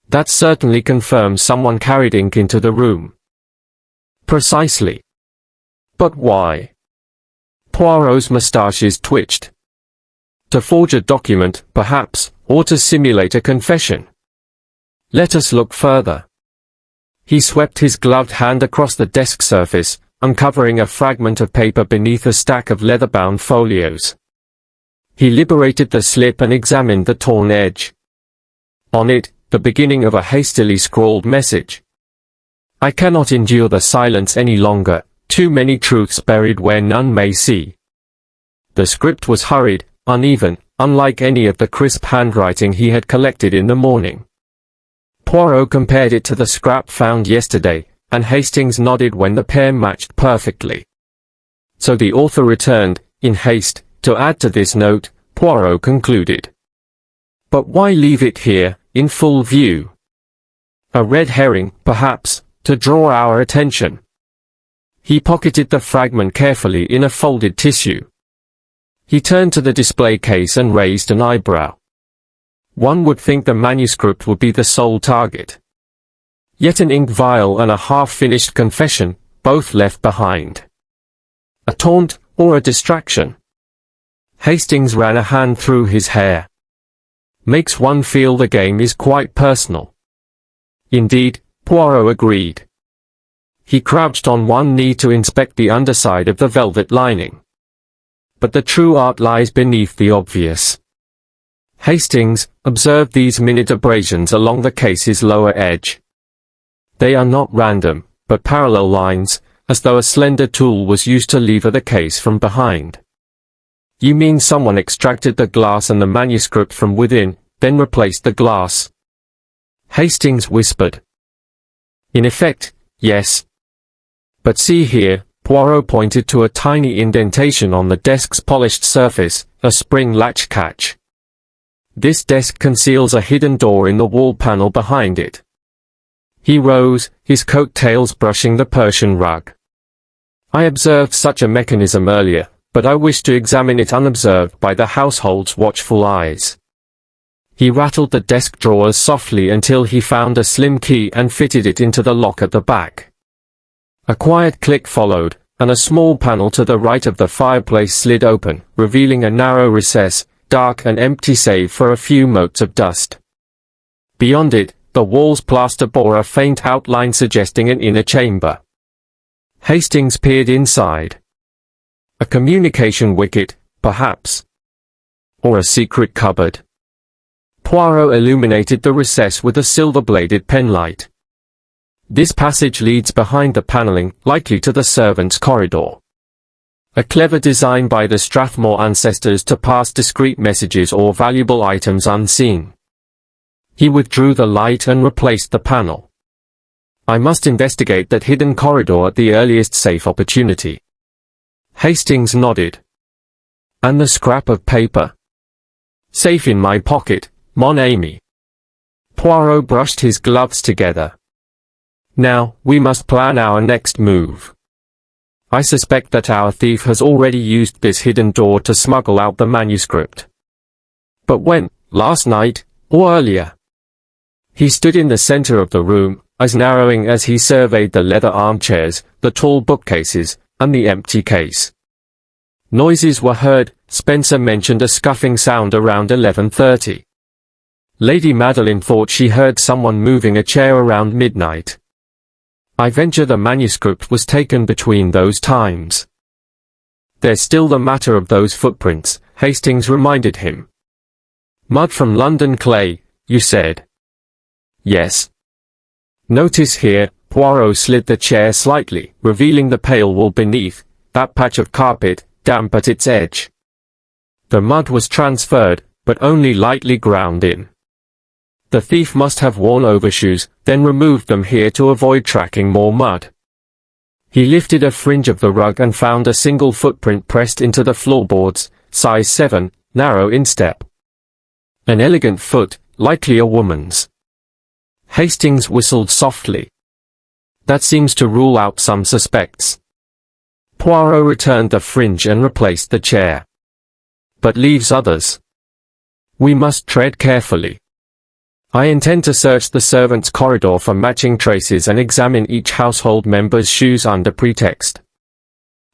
[SPEAKER 1] "That certainly confirms someone carried ink into the room." "Precisely. But why?" Poirot's moustaches twitched. "To forge a document, perhaps, or to simulate a confession. Let us look further." He swept his gloved hand across the desk surface, uncovering a fragment of paper beneath a stack of leather-bound folios. He liberated the slip and examined the torn edge. On it, the beginning of a hastily scrawled message. "I cannot endure the silence any longer, too many truths buried where none may see." The script was hurried, uneven, unlike any of the crisp handwriting he had collected in the morning. Poirot compared it to the scrap found yesterday, and Hastings nodded when the pair matched perfectly. So the author returned, in haste, to add to this note, Poirot concluded. But why leave it here, in full view? A red herring, perhaps, to draw our attention. He pocketed the fragment carefully in a folded tissue. He turned to the display case and raised an eyebrow. One would think the manuscript would be the sole target. Yet an ink vial and a half-finished confession, both left behind. A taunt, or a distraction? Hastings ran a hand through his hair. Makes one feel the game is quite personal. Indeed, Poirot agreed. He crouched on one knee to inspect the underside of the velvet lining. But the true art lies beneath the obvious. Hastings observed these minute abrasions along the case's lower edge. They are not random, but parallel lines, as though a slender tool was used to lever the case from behind. "You mean someone extracted the glass and the manuscript from within?" then replaced the glass. Hastings whispered. In effect, yes. But see here, Poirot pointed to a tiny indentation on the desk's polished surface, a spring latch catch. This desk conceals a hidden door in the wall panel behind it. He rose, his coat tails brushing the Persian rug. I observed such a mechanism earlier, but I wish to examine it unobserved by the household's watchful eyes. He rattled the desk drawers softly until he found a slim key and fitted it into the lock at the back. A quiet click followed, and a small panel to the right of the fireplace slid open, revealing a narrow recess, dark and empty save for a few motes of dust. Beyond it, the wall's plaster bore a faint outline suggesting an inner chamber. Hastings peered inside. A communication wicket, perhaps. Or a secret cupboard. Poirot illuminated the recess with a silver-bladed penlight. This passage leads behind the panelling, likely to the servants' corridor. A clever design by the Strathmore ancestors to pass discreet messages or valuable items unseen. He withdrew the light and replaced the panel. I must investigate that hidden corridor at the earliest safe opportunity. Hastings nodded. And the scrap of paper? Safe in my pocket, mon ami. Poirot brushed his gloves together. Now, we must plan our next move. I suspect that our thief has already used this hidden door to smuggle out the manuscript. But when? Last night, or earlier? He stood in the center of the room, as narrowing as he surveyed the leather armchairs, the tall bookcases, and the empty case. Noises were heard. Spencer mentioned a scuffing sound around 11:30. Lady Madeline thought she heard someone moving a chair around midnight. I venture the manuscript was taken between those times. There's still the matter of those footprints, Hastings reminded him. Mud from London clay, you said. Yes. Notice here, Poirot slid the chair slightly, revealing the pale wall beneath, that patch of carpet, damp at its edge. The mud was transferred, but only lightly ground in. The thief must have worn overshoes, then removed them here to avoid tracking more mud. He lifted a fringe of the rug and found a single footprint pressed into the floorboards, size 7, narrow instep. An elegant foot, likely a woman's. Hastings whistled softly. That seems to rule out some suspects. Poirot returned the fringe and replaced the chair. But leaves others. We must tread carefully. I intend to search the servants' corridor for matching traces and examine each household member's shoes under pretext.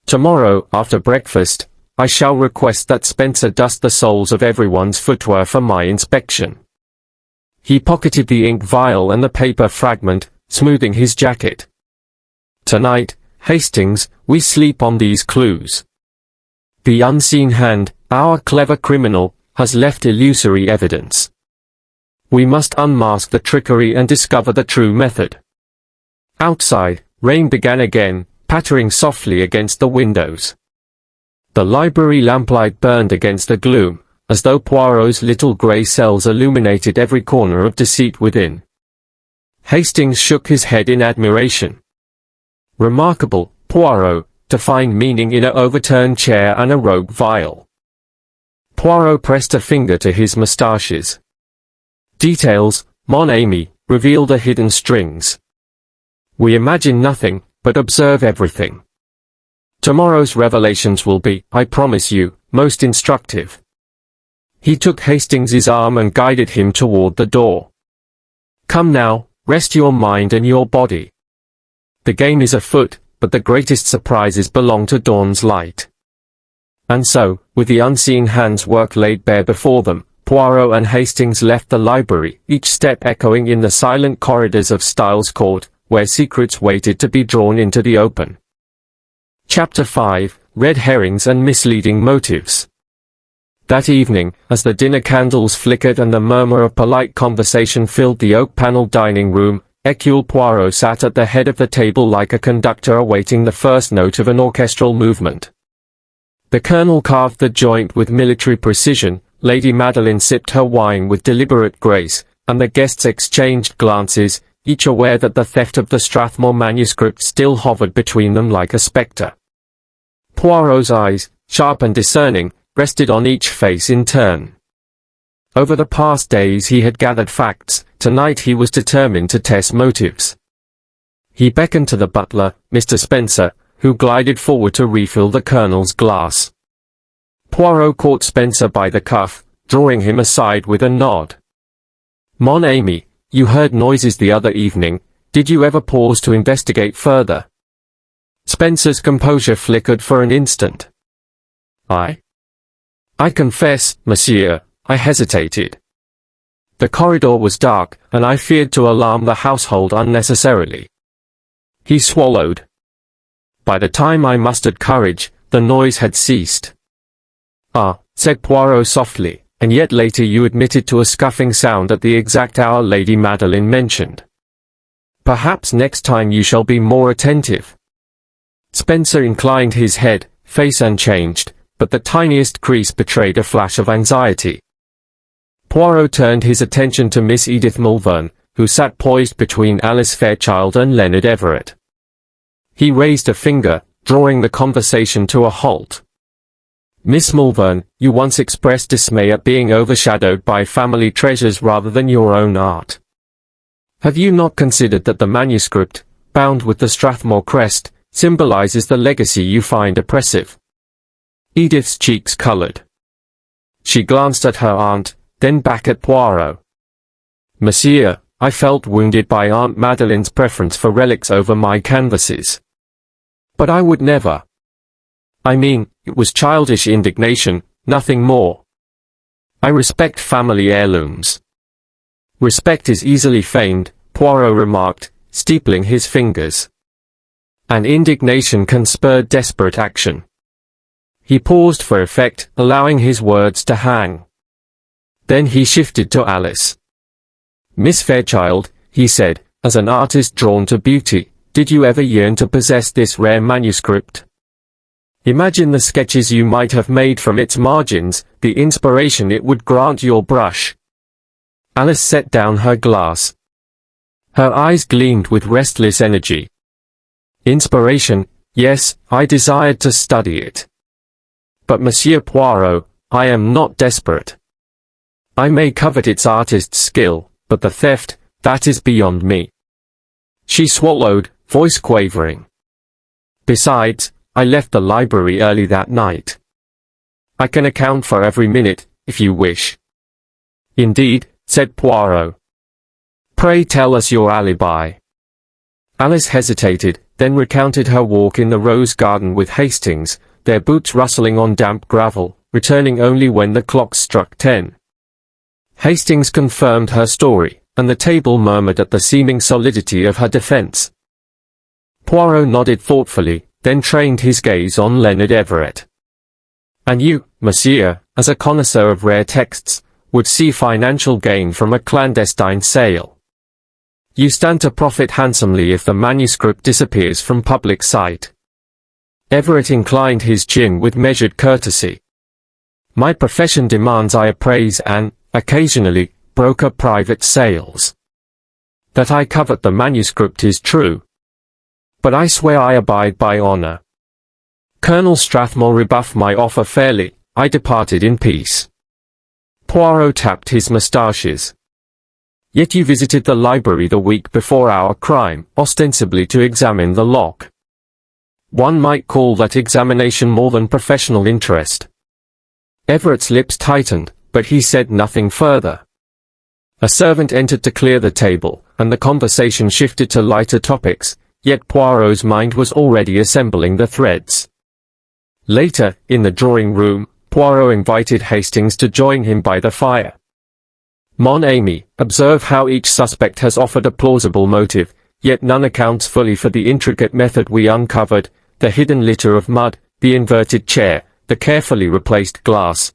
[SPEAKER 1] Tomorrow, after breakfast, I shall request that Spencer dust the soles of everyone's footwear for my inspection. He pocketed the ink vial and the paper fragment, smoothing his jacket. Tonight, Hastings, we sleep on these clues. The unseen hand, our clever criminal, has left illusory evidence. We must unmask the trickery and discover the true method. Outside, rain began again, pattering softly against the windows. The library lamplight burned against the gloom, as though Poirot's little grey cells illuminated every corner of deceit within. Hastings shook his head in admiration. Remarkable, Poirot, to find meaning in an overturned chair and a rogue vial. Poirot pressed a finger to his moustaches. Details, mon ami, reveal the hidden strings. We imagine nothing, but observe everything. Tomorrow's revelations will be, I promise you, most instructive. He took Hastings's arm and guided him toward the door. Come now, rest your mind and your body. The game is afoot, but the greatest surprises belong to dawn's light. And so, with the unseen hand's work laid bare before them, Poirot and Hastings left the library, each step echoing in the silent corridors of Styles Court, where secrets waited to be drawn into the open. Chapter 5, Red Herrings and Misleading Motives. That evening, as the dinner candles flickered and the murmur of polite conversation filled the oak-paneled dining room, Hercule Poirot sat at the head of the table like a conductor awaiting the first note of an orchestral movement. The colonel carved the joint with military precision, Lady Madeline sipped her wine with deliberate grace, and the guests exchanged glances, each aware that the theft of the Strathmore manuscript still hovered between them like a spectre. Poirot's eyes, sharp and discerning, rested on each face in turn. Over the past days he had gathered facts, tonight he was determined to test motives. He beckoned to the butler, Mr. Spencer, who glided forward to refill the Colonel's glass. Poirot caught Spencer by the cuff, drawing him aside with a nod. "Mon ami, you heard noises the other evening. Did you ever pause to investigate further?" Spencer's composure flickered for an instant. I confess, monsieur, I hesitated. The corridor was dark, and I feared to alarm the household unnecessarily. He swallowed. By the time I mustered courage, the noise had ceased. "Ah," said Poirot softly, "and yet later you admitted to a scuffing sound at the exact hour Lady Madeline mentioned. Perhaps next time you shall be more attentive." Spencer inclined his head, face unchanged, but the tiniest crease betrayed a flash of anxiety. Poirot turned his attention to Miss Edith Mulvern, who sat poised between Alice Fairchild and Leonard Everett. He raised a finger, drawing the conversation to a halt. "Miss Mulvern, you once expressed dismay at being overshadowed by family treasures rather than your own art. Have you not considered that the manuscript, bound with the Strathmore crest, symbolizes the legacy you find oppressive?" Edith's cheeks colored. She glanced at her aunt, then back at Poirot. "Monsieur, I felt wounded by Aunt Madeline's preference for relics over my canvases. But I would never. I mean, it was childish indignation, nothing more. I respect family heirlooms." "Respect is easily feigned," Poirot remarked, steepling his fingers. "And indignation can spur desperate action." He paused for effect, allowing his words to hang. Then he shifted to Alice. "Miss Fairchild," he said, "as an artist drawn to beauty, did you ever yearn to possess this rare manuscript? Imagine the sketches you might have made from its margins, the inspiration it would grant your brush." Alice set down her glass. Her eyes gleamed with restless energy. "Inspiration, yes, I desired to study it. But Monsieur Poirot, I am not desperate. I may covet its artist's skill, but the theft, that is beyond me." She swallowed, voice quavering. "Besides, I left the library early that night. I can account for every minute, if you wish." "Indeed," said Poirot. "Pray tell us your alibi." Alice hesitated, then recounted her walk in the rose garden with Hastings, their boots rustling on damp gravel, returning only when the clock struck 10. Hastings confirmed her story, and the table murmured at the seeming solidity of her defense. Poirot nodded thoughtfully, then trained his gaze on Leonard Everett. "And you, monsieur, as a connoisseur of rare texts, would see financial gain from a clandestine sale. You stand to profit handsomely if the manuscript disappears from public sight." Everett inclined his chin with measured courtesy. "My profession demands I appraise and, occasionally, broker private sales. That I covet the manuscript is true. But I swear I abide by honor. Colonel Strathmore rebuffed my offer fairly. I departed in peace." Poirot tapped his moustaches. "Yet you visited the library the week before our crime, ostensibly to examine the lock. One might call that examination more than professional interest." Everett's lips tightened, but he said nothing further. A servant entered to clear the table, and the conversation shifted to lighter topics, yet Poirot's mind was already assembling the threads. Later, in the drawing room, Poirot invited Hastings to join him by the fire. "Mon ami, observe how each suspect has offered a plausible motive, yet none accounts fully for the intricate method we uncovered, the hidden litter of mud, the inverted chair, the carefully replaced glass."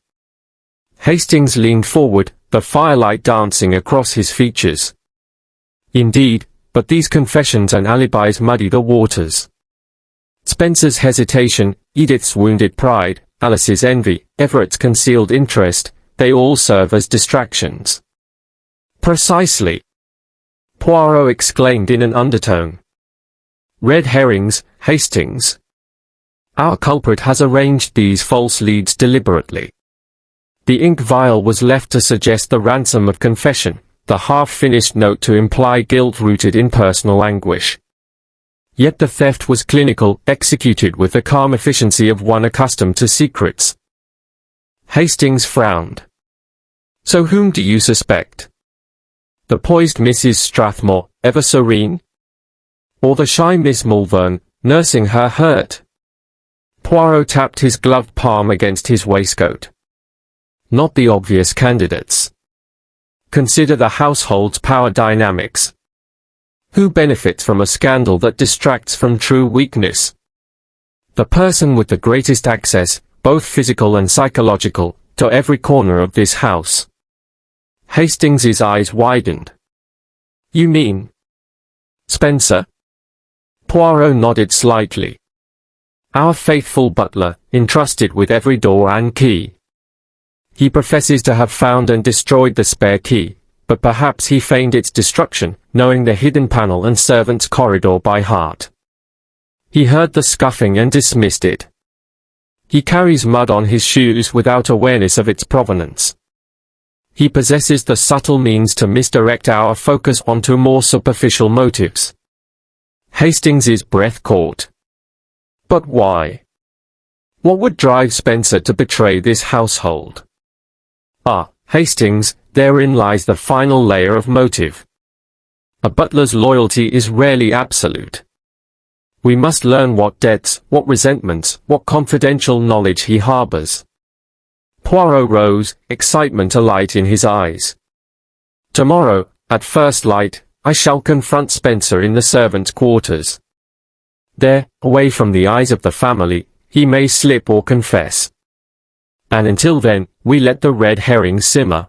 [SPEAKER 1] Hastings leaned forward, the firelight dancing across his features. "Indeed, but these confessions and alibis muddy the waters." Spencer's hesitation, Edith's wounded pride, Alice's envy, Everett's concealed interest, they all serve as distractions. Precisely, Poirot exclaimed in an undertone. Red herrings, Hastings. Our culprit has arranged these false leads deliberately. The ink vial was left to suggest the ransom of confession, the half-finished note to imply guilt rooted in personal anguish. Yet the theft was clinical, executed with the calm efficiency of one accustomed to secrets. Hastings frowned. So whom do you suspect? The poised Mrs. Strathmore, ever serene? Or the shy Miss Malvern, nursing her hurt? Poirot tapped his gloved palm against his waistcoat. Not the obvious candidates. Consider the household's power dynamics. Who benefits from a scandal that distracts from true weakness? The person with the greatest access, both physical and psychological, to every corner of this house. Hastings's eyes widened. You mean Spencer? Poirot nodded slightly. Our faithful butler, entrusted with every door and key. He professes to have found and destroyed the spare key, but perhaps he feigned its destruction, knowing the hidden panel and servants' corridor by heart. He heard the scuffing and dismissed it. He carries mud on his shoes without awareness of its provenance. He possesses the subtle means to misdirect our focus onto more superficial motives. Hastings's breath caught. But why? What would drive Spencer to betray this household? Ah, Hastings, therein lies the final layer of motive. A butler's loyalty is rarely absolute. We must learn what debts, what resentments, what confidential knowledge he harbors. Poirot rose, excitement alight in his eyes. Tomorrow, at first light, I shall confront Spencer in the servants' quarters. There, away from the eyes of the family, he may slip or confess. And until then, we let the red herring simmer.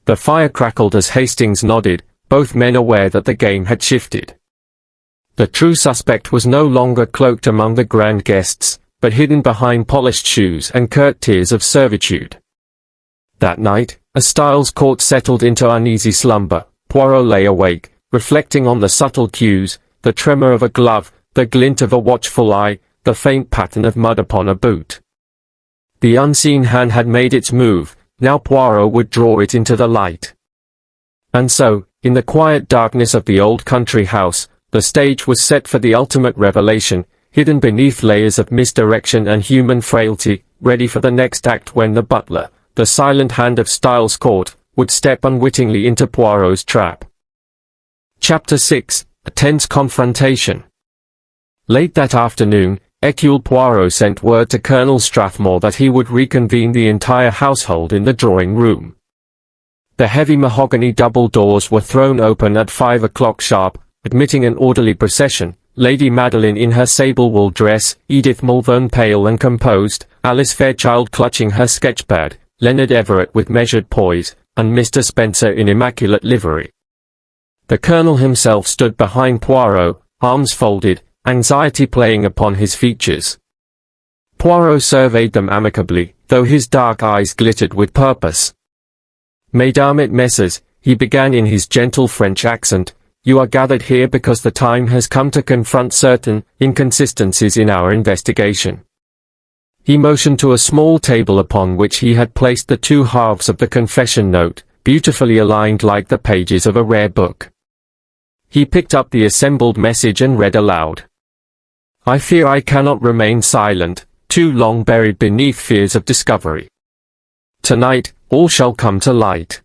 [SPEAKER 1] The fire crackled as Hastings nodded, both men aware that the game had shifted. The true suspect was no longer cloaked among the grand guests, but hidden behind polished shoes and curt tears of servitude. That night, as Styles Court settled into uneasy slumber, Poirot lay awake, reflecting on the subtle cues, the tremor of a glove, the glint of a watchful eye, the faint pattern of mud upon a boot. The unseen hand had made its move, now Poirot would draw it into the light. And so, in the quiet darkness of the old country house, the stage was set for the ultimate revelation, hidden beneath layers of misdirection and human frailty, ready for the next act when the butler, the silent hand of Styles Court, would step unwittingly into Poirot's trap. Chapter 6, A Tense Confrontation. Late that afternoon, Hercule Poirot sent word to Colonel Strathmore that he would reconvene the entire household in the drawing-room. The heavy mahogany double doors were thrown open at 5 o'clock sharp, admitting an orderly procession, Lady Madeline in her sable wool dress, Edith Malvern pale and composed, Alice Fairchild clutching her sketchpad, Leonard Everett with measured poise, and Mr. Spencer in immaculate livery. The Colonel himself stood behind Poirot, arms folded, anxiety playing upon his features. Poirot surveyed them amicably, though his dark eyes glittered with purpose. Mesdames et messieurs, he began in his gentle French accent, you are gathered here because the time has come to confront certain inconsistencies in our investigation. He motioned to a small table upon which he had placed the two halves of the confession note, beautifully aligned like the pages of a rare book. He picked up the assembled message and read aloud. I fear I cannot remain silent, too long buried beneath fears of discovery. Tonight, all shall come to light.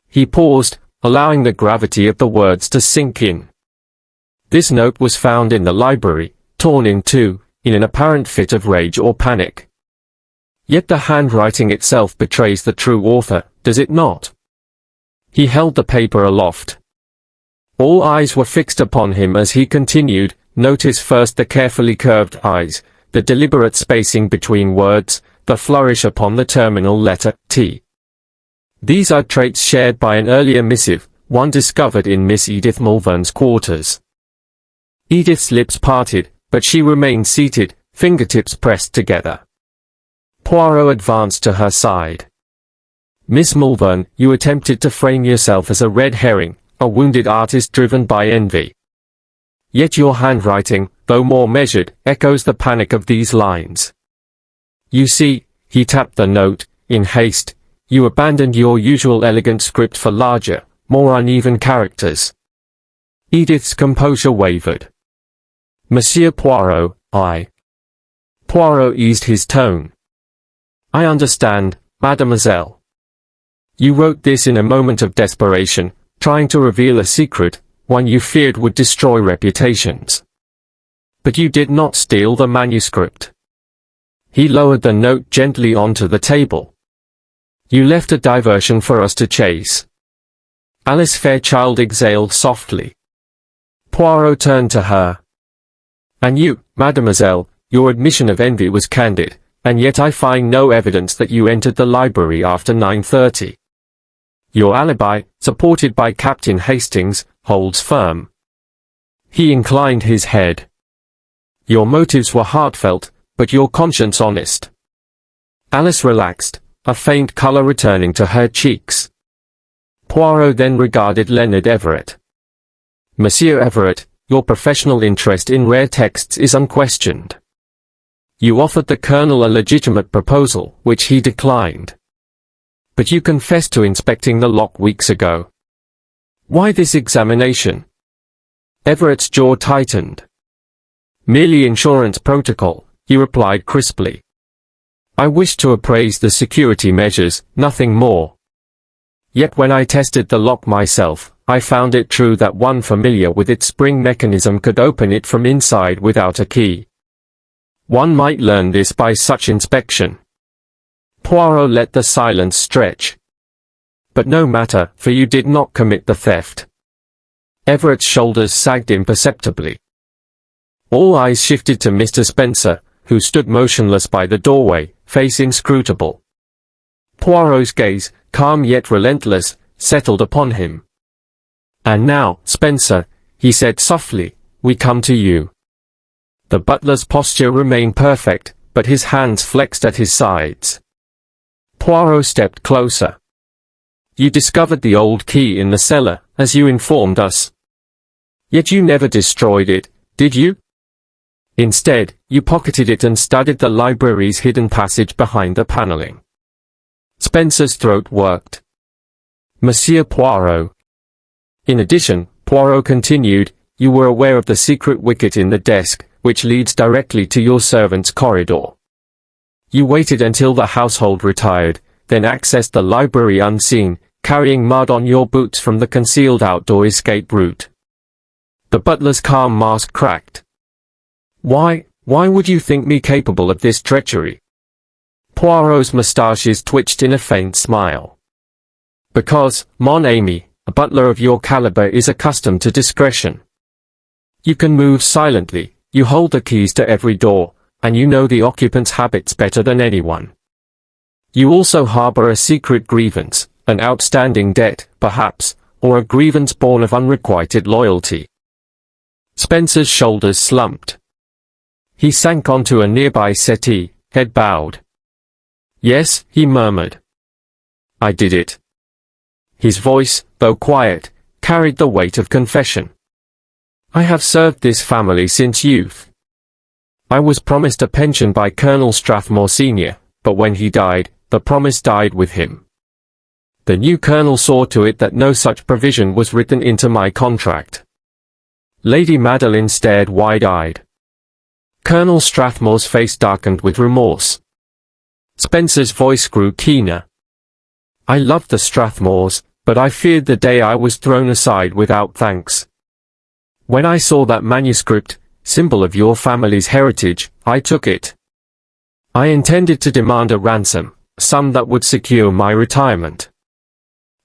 [SPEAKER 1] He paused, allowing the gravity of the words to sink in. This note was found in the library, torn in two, in an apparent fit of rage or panic. Yet the handwriting itself betrays the true author, does it not? He held the paper aloft. All eyes were fixed upon him as he continued. Notice first the carefully curved eyes, the deliberate spacing between words, the flourish upon the terminal letter, T. These are traits shared by an earlier missive, one discovered in Miss Edith Malvern's quarters. Edith's lips parted, but she remained seated, fingertips pressed together. Poirot advanced to her side. Miss Malvern, you attempted to frame yourself as a red herring, a wounded artist driven by envy. Yet your handwriting, though more measured, echoes the panic of these lines. You see, he tapped the note, in haste, you abandoned your usual elegant script for larger, more uneven characters. Edith's composure wavered. Monsieur Poirot, Poirot eased his tone. I understand, mademoiselle. You wrote this in a moment of desperation, trying to reveal a secret, one you feared would destroy reputations. But you did not steal the manuscript. He lowered the note gently onto the table. You left a diversion for us to chase. Alice Fairchild exhaled softly. Poirot turned to her. And you, mademoiselle, your admission of envy was candid, and yet I find no evidence that you entered the library after 9:30. Your alibi, supported by Captain Hastings, holds firm. He inclined his head. Your motives were heartfelt, but your conscience honest. Alice relaxed, a faint color returning to her cheeks. Poirot then regarded Leonard Everett. Monsieur Everett, your professional interest in rare texts is unquestioned. You offered the Colonel a legitimate proposal, which he declined. But you confessed to inspecting the lock weeks ago. Why this examination? Everett's jaw tightened. Merely insurance protocol, he replied crisply. I wished to appraise the security measures, nothing more. Yet when I tested the lock myself, I found it true that one familiar with its spring mechanism could open it from inside without a key. One might learn this by such inspection. Poirot let the silence stretch. But no matter, for you did not commit the theft. Everett's shoulders sagged imperceptibly. All eyes shifted to Mr. Spencer, who stood motionless by the doorway, face inscrutable. Poirot's gaze, calm yet relentless, settled upon him. And now, Spencer, he said softly, we come to you. The butler's posture remained perfect, but his hands flexed at his sides. Poirot stepped closer. You discovered the old key in the cellar, as you informed us. Yet you never destroyed it, did you? Instead, you pocketed it and studied the library's hidden passage behind the paneling. Spencer's throat worked. Monsieur Poirot. In addition, Poirot continued, you were aware of the secret wicket in the desk, which leads directly to your servants' corridor. You waited until the household retired, then accessed the library unseen, carrying mud on your boots from the concealed outdoor escape route. The butler's calm mask cracked. Why would you think me capable of this treachery? Poirot's moustaches twitched in a faint smile. Because, mon ami, a butler of your caliber is accustomed to discretion. You can move silently, you hold the keys to every door, and you know the occupant's habits better than anyone. You also harbor a secret grievance, an outstanding debt, perhaps, or a grievance born of unrequited loyalty. Spencer's shoulders slumped. He sank onto a nearby settee, head bowed. Yes, he murmured. I did it. His voice, though quiet, carried the weight of confession. I have served this family since youth. I was promised a pension by Colonel Strathmore Sr., but when he died, the promise died with him. The new colonel saw to it that no such provision was written into my contract. Lady Madeline stared wide-eyed. Colonel Strathmore's face darkened with remorse. Spencer's voice grew keener. I loved the Strathmores, but I feared the day I was thrown aside without thanks. When I saw that manuscript, symbol of your family's heritage, I took it. I intended to demand a ransom, a sum that would secure my retirement.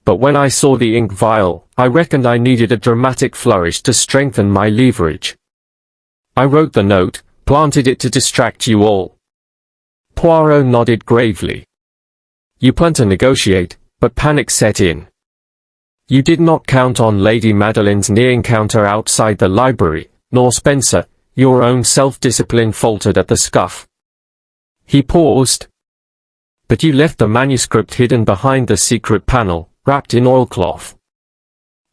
[SPEAKER 1] But when I saw the ink vial, I reckoned I needed a dramatic flourish to strengthen my leverage. I wrote the note, planted it to distract you all. Poirot nodded gravely. You planned to negotiate, but panic set in. You did not count on Lady Madeline's near encounter outside the library, nor Spencer, your own self-discipline faltered at the scuff. He paused. but you left the manuscript hidden behind the secret panel, wrapped in oilcloth.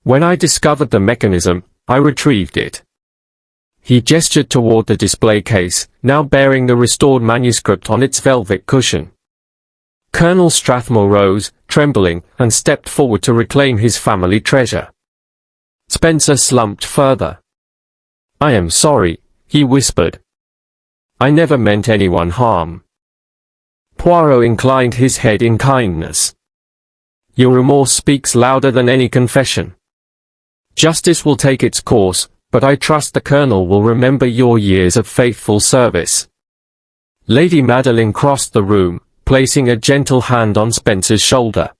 [SPEAKER 1] When I discovered the mechanism, I retrieved it." He gestured toward the display case, now bearing the restored manuscript on its velvet cushion. Colonel Strathmore rose, trembling, and stepped forward to reclaim his family treasure. Spencer slumped further. "I am sorry," he whispered. "I never meant anyone harm." Poirot inclined his head in kindness. "Your remorse speaks louder than any confession. Justice will take its course, but I trust the Colonel will remember your years of faithful service." Lady Madeline crossed the room, placing a gentle hand on Spencer's shoulder.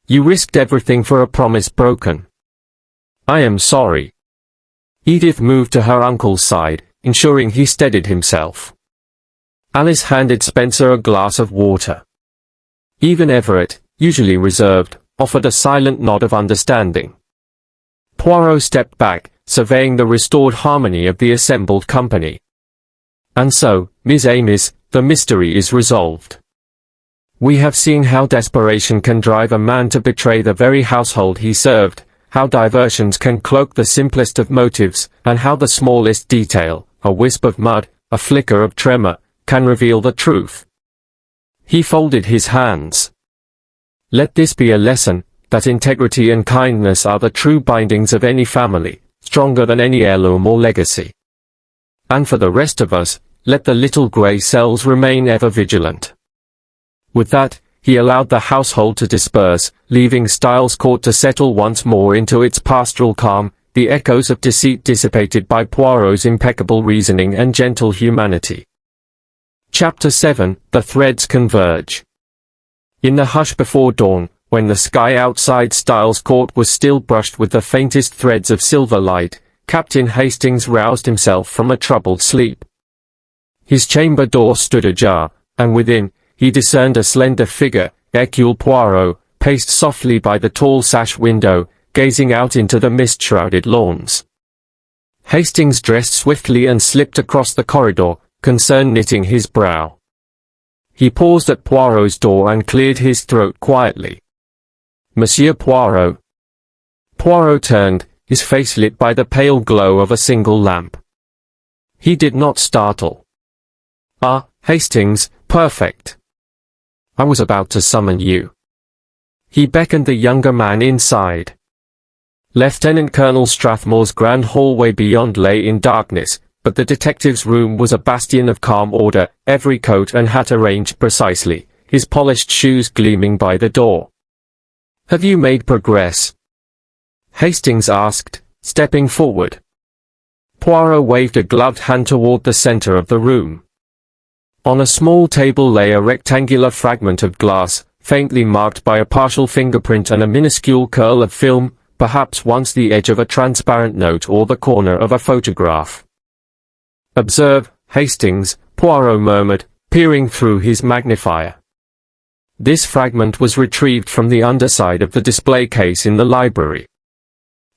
[SPEAKER 1] "You risked everything for a promise broken." "I am sorry." Edith moved to her uncle's side, ensuring he steadied himself. Alice handed Spencer a glass of water. Even Everett, usually reserved, offered a silent nod of understanding. Poirot stepped back, surveying the restored harmony of the assembled company. "And so, Miss Amis, the mystery is resolved. We have seen how desperation can drive a man to betray the very household he served, how diversions can cloak the simplest of motives, and how the smallest detail, a wisp of mud, a flicker of tremor, can reveal the truth." He folded his hands. "Let this be a lesson, that integrity and kindness are the true bindings of any family, stronger than any heirloom or legacy. And for the rest of us, let the little grey cells remain ever vigilant." With that, he allowed the household to disperse, leaving Styles Court to settle once more into its pastoral calm, the echoes of deceit dissipated by Poirot's impeccable reasoning and gentle humanity. Chapter 7, The Threads Converge. In the hush before dawn, when the sky outside Styles Court was still brushed with the faintest threads of silver light, Captain Hastings roused himself from a troubled sleep. His chamber door stood ajar, and within, he discerned a slender figure, Hercule Poirot, paced softly by the tall sash window, gazing out into the mist-shrouded lawns. Hastings dressed swiftly and slipped across the corridor, concern knitting his brow. He paused at Poirot's door and cleared his throat quietly. "Monsieur Poirot." Poirot turned, his face lit by the pale glow of a single lamp. He did not startle. "Ah, Hastings, perfect. I was about to summon you." He beckoned the younger man inside. Lieutenant Colonel Strathmore's grand hallway beyond lay in darkness, but the detective's room was a bastion of calm order, every coat and hat arranged precisely, his polished shoes gleaming by the door. "Have you made progress?" Hastings asked, stepping forward. Poirot waved a gloved hand toward the center of the room. On a small table lay a rectangular fragment of glass, faintly marked by a partial fingerprint and a minuscule curl of film, perhaps once the edge of a transparent note or the corner of a photograph. "Observe, Hastings," Poirot murmured, peering through his magnifier. This fragment was retrieved from the underside of the display case in the library.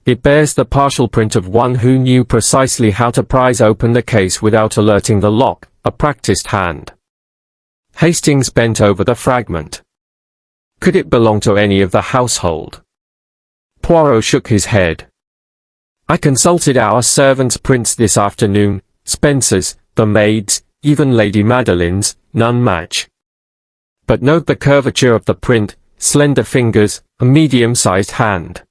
[SPEAKER 1] It bears the partial print of one who knew precisely how to prise open the case without alerting the lock, a practiced hand. Hastings bent over the fragment. Could it belong to any of the household? Poirot shook his head. "I consulted our servants' prints this afternoon, Spencer's, the maid's, even Lady Madeline's, none match. But note the curvature of the print, slender fingers, a medium-sized hand.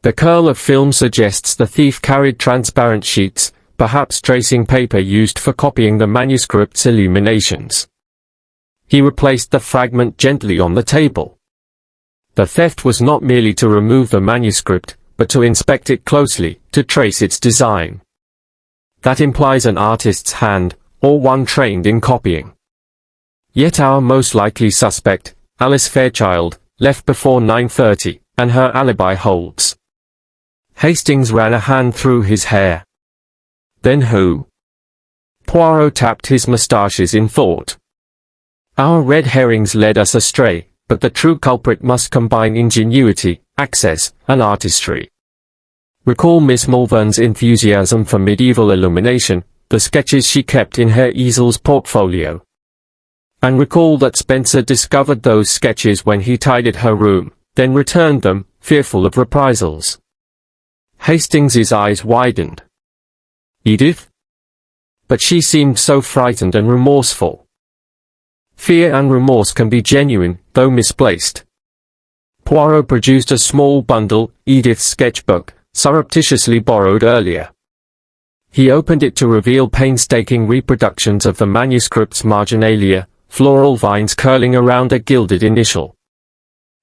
[SPEAKER 1] The curl of film suggests the thief carried transparent sheets, perhaps tracing paper used for copying the manuscript's illuminations." He replaced the fragment gently on the table. The theft was not merely to remove the manuscript, but to inspect it closely, to trace its design. That implies an artist's hand, or one trained in copying. Yet our most likely suspect, Alice Fairchild, left before 9:30, and her alibi holds. Hastings ran a hand through his hair. "Then who?" Poirot tapped his moustaches in thought. "Our red herrings led us astray, but the true culprit must combine ingenuity, access, and artistry. Recall Miss Malvern's enthusiasm for medieval illumination, the sketches she kept in her easel's portfolio. and recalled that Spencer discovered those sketches when he tidied her room, then returned them, fearful of reprisals. Hastings's eyes widened. Edith? But she seemed so frightened and remorseful. Fear and remorse can be genuine, though misplaced. Poirot produced a small bundle, Edith's sketchbook, surreptitiously borrowed earlier. He opened it to reveal painstaking reproductions of the manuscript's marginalia, floral vines curling around a gilded initial.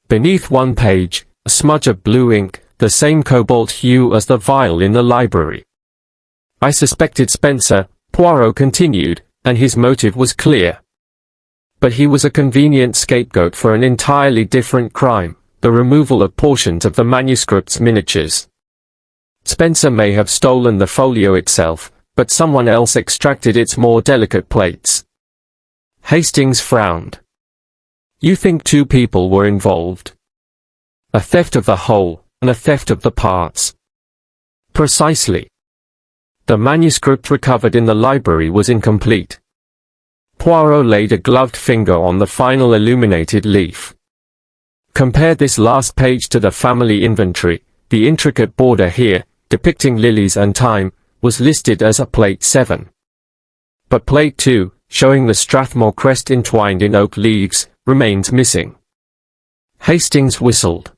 [SPEAKER 1] Beneath one page, a smudge of blue ink, the same cobalt hue as the vial in the library. I suspected Spencer, Poirot continued, and his motive was clear. But he was a convenient scapegoat for an entirely different crime, the removal of portions of the manuscript's miniatures. Spencer may have stolen the folio itself, but someone else extracted its more delicate plates. Hastings frowned. You think two people were involved? A theft of the whole, and a theft of the parts. Precisely. The manuscript recovered in the library was incomplete. Poirot laid a gloved finger on the final illuminated leaf. Compare this last page to the family inventory. The intricate border here, depicting lilies and thyme, was listed as a plate 7. But plate 2, showing the Strathmore crest entwined in oak leaves, remains missing. Hastings whistled.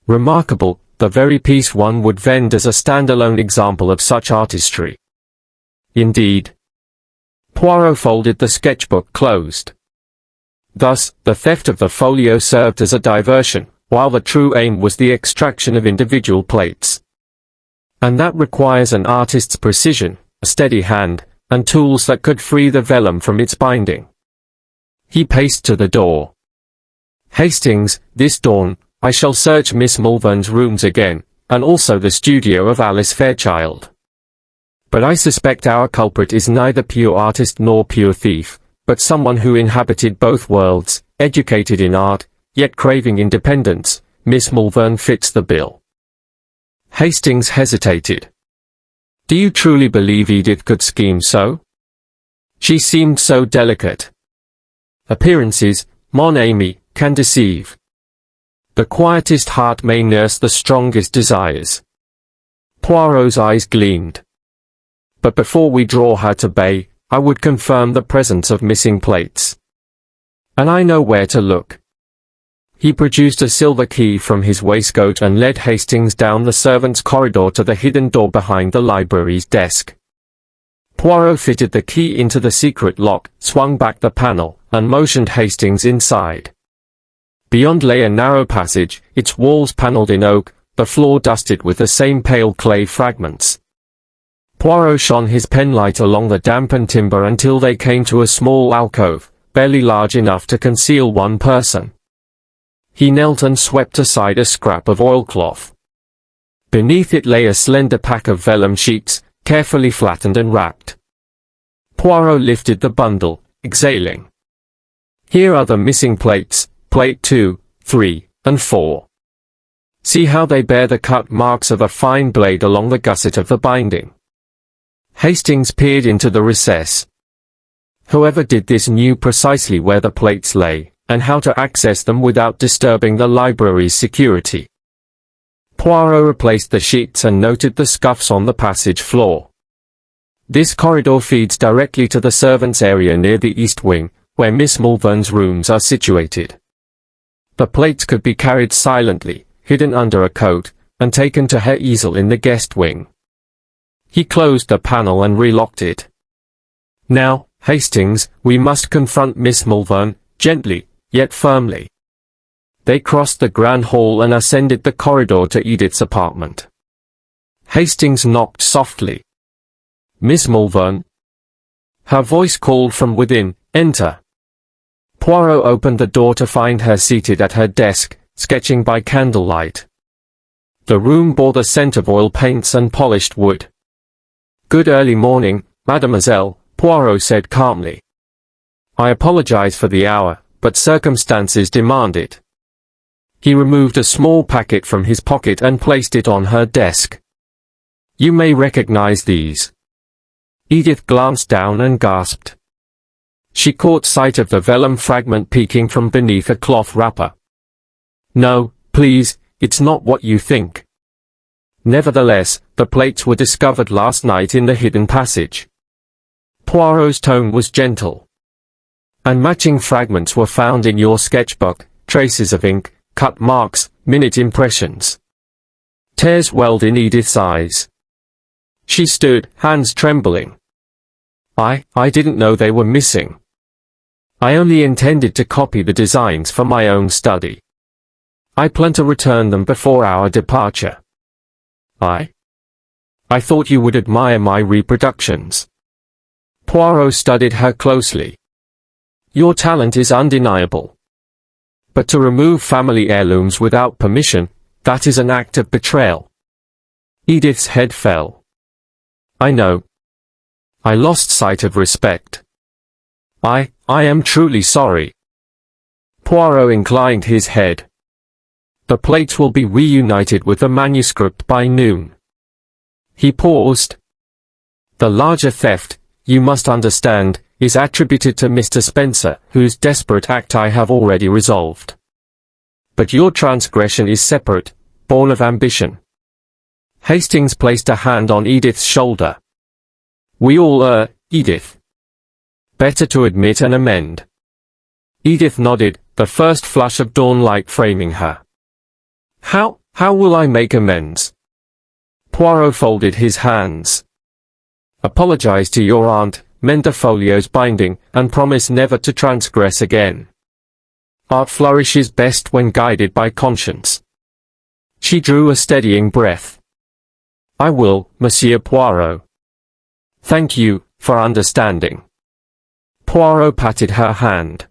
[SPEAKER 1] Remarkable, the very piece one would vend as a standalone example of such artistry. Indeed. Poirot folded the sketchbook closed. Thus, the theft of the folio served as a diversion, while the true aim was the extraction of individual plates. And that requires an artist's precision, a steady hand, and tools that could free the vellum from its binding. He paced to the door. Hastings, this dawn, I shall search Miss Malvern's rooms again, and also the studio of Alice Fairchild. But I suspect our culprit is neither pure artist nor pure thief, but someone who inhabited both worlds, educated in art, yet craving independence. Miss Malvern fits the bill. Hastings hesitated. Do you truly believe Edith could scheme so? She seemed so delicate. Appearances, mon ami, can deceive. The quietest heart may nurse the strongest desires. Poirot's eyes gleamed. But before we draw her to bay, I would confirm the presence of missing plates. And I know where to look. He produced a silver key from his waistcoat and led Hastings down the servants' corridor to the hidden door behind the library's desk. Poirot fitted the key into the secret lock, swung back the panel, and motioned Hastings inside. Beyond lay a narrow passage, its walls panelled in oak, the floor dusted with the same pale clay fragments. Poirot shone his penlight along the dampened timber until they came to a small alcove, barely large enough to conceal one person. He knelt and swept aside a scrap of oilcloth. Beneath it lay a slender pack of vellum sheets, carefully flattened and wrapped. Poirot lifted the bundle, exhaling. Here are the missing plates, plate 2, 3, and 4. See how they bear the cut marks of a fine blade along the gusset of the binding. Hastings peered into the recess. Whoever did this knew precisely where the plates lay, and how to access them without disturbing the library's security. Poirot replaced the sheets and noted the scuffs on the passage floor. This corridor feeds directly to the servants' area near the east wing, where Miss Malvern's rooms are situated. The plates could be carried silently, hidden under a coat, and taken to her easel in the guest wing. He closed the panel and relocked it. Now, Hastings, we must confront Miss Malvern, gently, yet firmly. They crossed the grand hall and ascended the corridor to Edith's apartment. Hastings knocked softly. Miss Malvern? Her voice called from within, enter. Poirot opened the door to find her seated at her desk, sketching by candlelight. The room bore the scent of oil paints and polished wood. Good early morning, mademoiselle, Poirot said calmly. I apologize for the hour, but circumstances demand it. He removed a small packet from his pocket and placed it on her desk. You may recognize these. Edith glanced down and gasped. She caught sight of the vellum fragment peeking from beneath a cloth wrapper. "No, please, it's not what you think." Nevertheless, the plates were discovered last night in the hidden passage. Poirot's tone was gentle. "And matching fragments were found in your sketchbook, traces of ink, cut marks, minute impressions." Tears welled in Edith's eyes. She stood, hands trembling. I didn't know they were missing. I only intended to copy the designs for my own study. I plan to return them before our departure." I thought you would admire my reproductions." Poirot studied her closely. "Your talent is undeniable. But to remove family heirlooms without permission, that is an act of betrayal." Edith's head fell. "I know. I lost sight of respect. I am truly sorry." Poirot inclined his head. "The plates will be reunited with the manuscript by noon." He paused. "The larger theft, you must understand, is attributed to Mr. Spencer, whose desperate act I have already resolved. But your transgression is separate, born of ambition." Hastings placed a hand on Edith's shoulder. "We all err, Edith. Better to admit and amend." Edith nodded, the first flush of dawnlight framing her. How will I make amends?" Poirot folded his hands. "Apologize to your aunt, mend the folio's binding, and promise never to transgress again. Art flourishes best when guided by conscience." She drew a steadying breath. "I will, Monsieur Poirot." "Thank you, for understanding." Poirot patted her hand.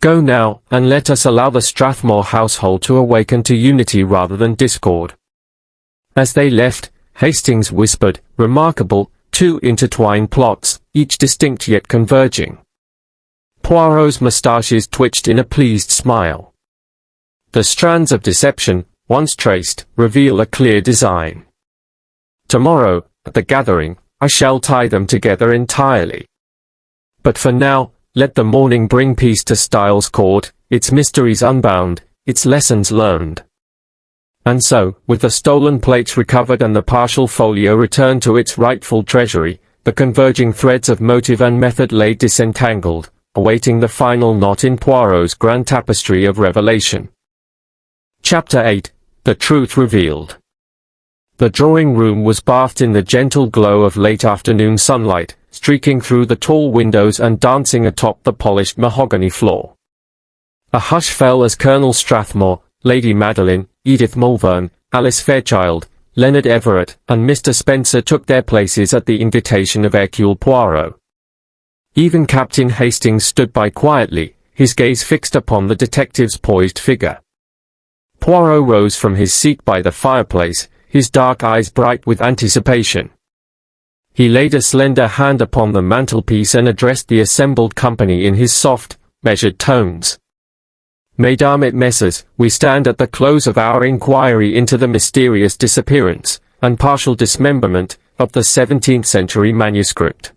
[SPEAKER 1] "Go now, and let us allow the Strathmore household to awaken to unity rather than discord." As they left, Hastings whispered, "Remarkable, two intertwined plots, each distinct yet converging." Poirot's moustaches twitched in a pleased smile. "The strands of deception, once traced, reveal a clear design. Tomorrow, at the gathering, I shall tie them together entirely. But for now, let the morning bring peace to Styles Court, its mysteries unbound, its lessons learned." And so, with the stolen plates recovered and the partial folio returned to its rightful treasury, the converging threads of motive and method lay disentangled, awaiting the final knot in Poirot's grand tapestry of revelation. Chapter 8. The Truth Revealed. The drawing room was bathed in the gentle glow of late afternoon sunlight, streaking through the tall windows and dancing atop the polished mahogany floor. A hush fell as Colonel Strathmore, Lady Madeline, Edith Mulvern, Alice Fairchild, Leonard Everett, and Mr. Spencer took their places at the invitation of Hercule Poirot. Even Captain Hastings stood by quietly, his gaze fixed upon the detective's poised figure. Poirot rose from his seat by the fireplace, his dark eyes bright with anticipation. He laid a slender hand upon the mantelpiece and addressed the assembled company in his soft, measured tones. "Mesdames et messieurs, we stand at the close of our inquiry into the mysterious disappearance, and partial dismemberment, of the 17th century manuscript.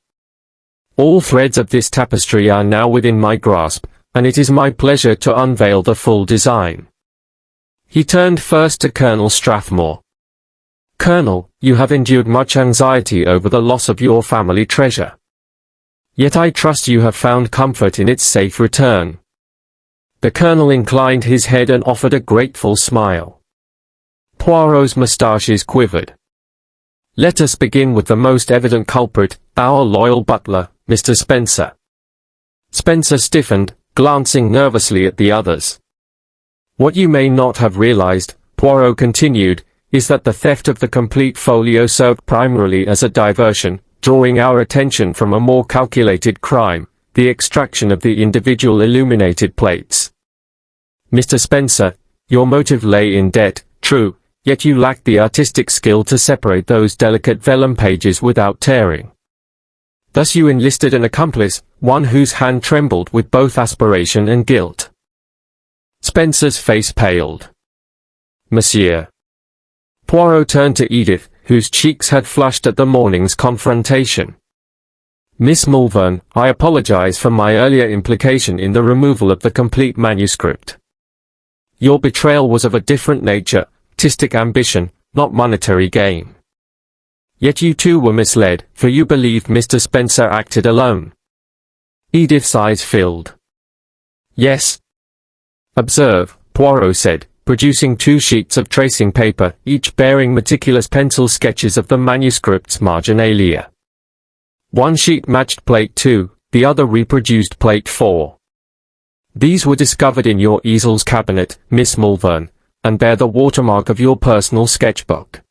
[SPEAKER 1] All threads of this tapestry are now within my grasp, and it is my pleasure to unveil the full design." He turned first to Colonel Strathmore. "Colonel, you have endured much anxiety over the loss of your family treasure. Yet I trust you have found comfort in its safe return." The colonel inclined his head and offered a grateful smile. Poirot's moustaches quivered. "Let us begin with the most evident culprit, our loyal butler, Mr. Spencer." Spencer stiffened, glancing nervously at the others. "What you may not have realized," Poirot continued, "is that the theft of the complete folio served primarily as a diversion, drawing our attention from a more calculated crime, the extraction of the individual illuminated plates. Mr. Spencer, your motive lay in debt, true, yet you lacked the artistic skill to separate those delicate vellum pages without tearing. Thus you enlisted an accomplice, one whose hand trembled with both aspiration and guilt." Spencer's face paled. "Monsieur." Poirot turned to Edith, whose cheeks had flushed at the morning's confrontation. Miss Malvern, I apologize for my earlier implication in the removal of the complete manuscript. Your betrayal was of a different nature, artistic ambition, not monetary gain. Yet you too were misled, for you believed Mr. Spencer acted alone. Edith's eyes filled. Yes. Observe, Poirot said, producing 2 sheets of tracing paper, each bearing meticulous pencil sketches of the manuscript's marginalia. One sheet matched plate 2, the other reproduced plate 4. These were discovered in your easel's cabinet, Miss Malvern, and bear the watermark of your personal sketchbook.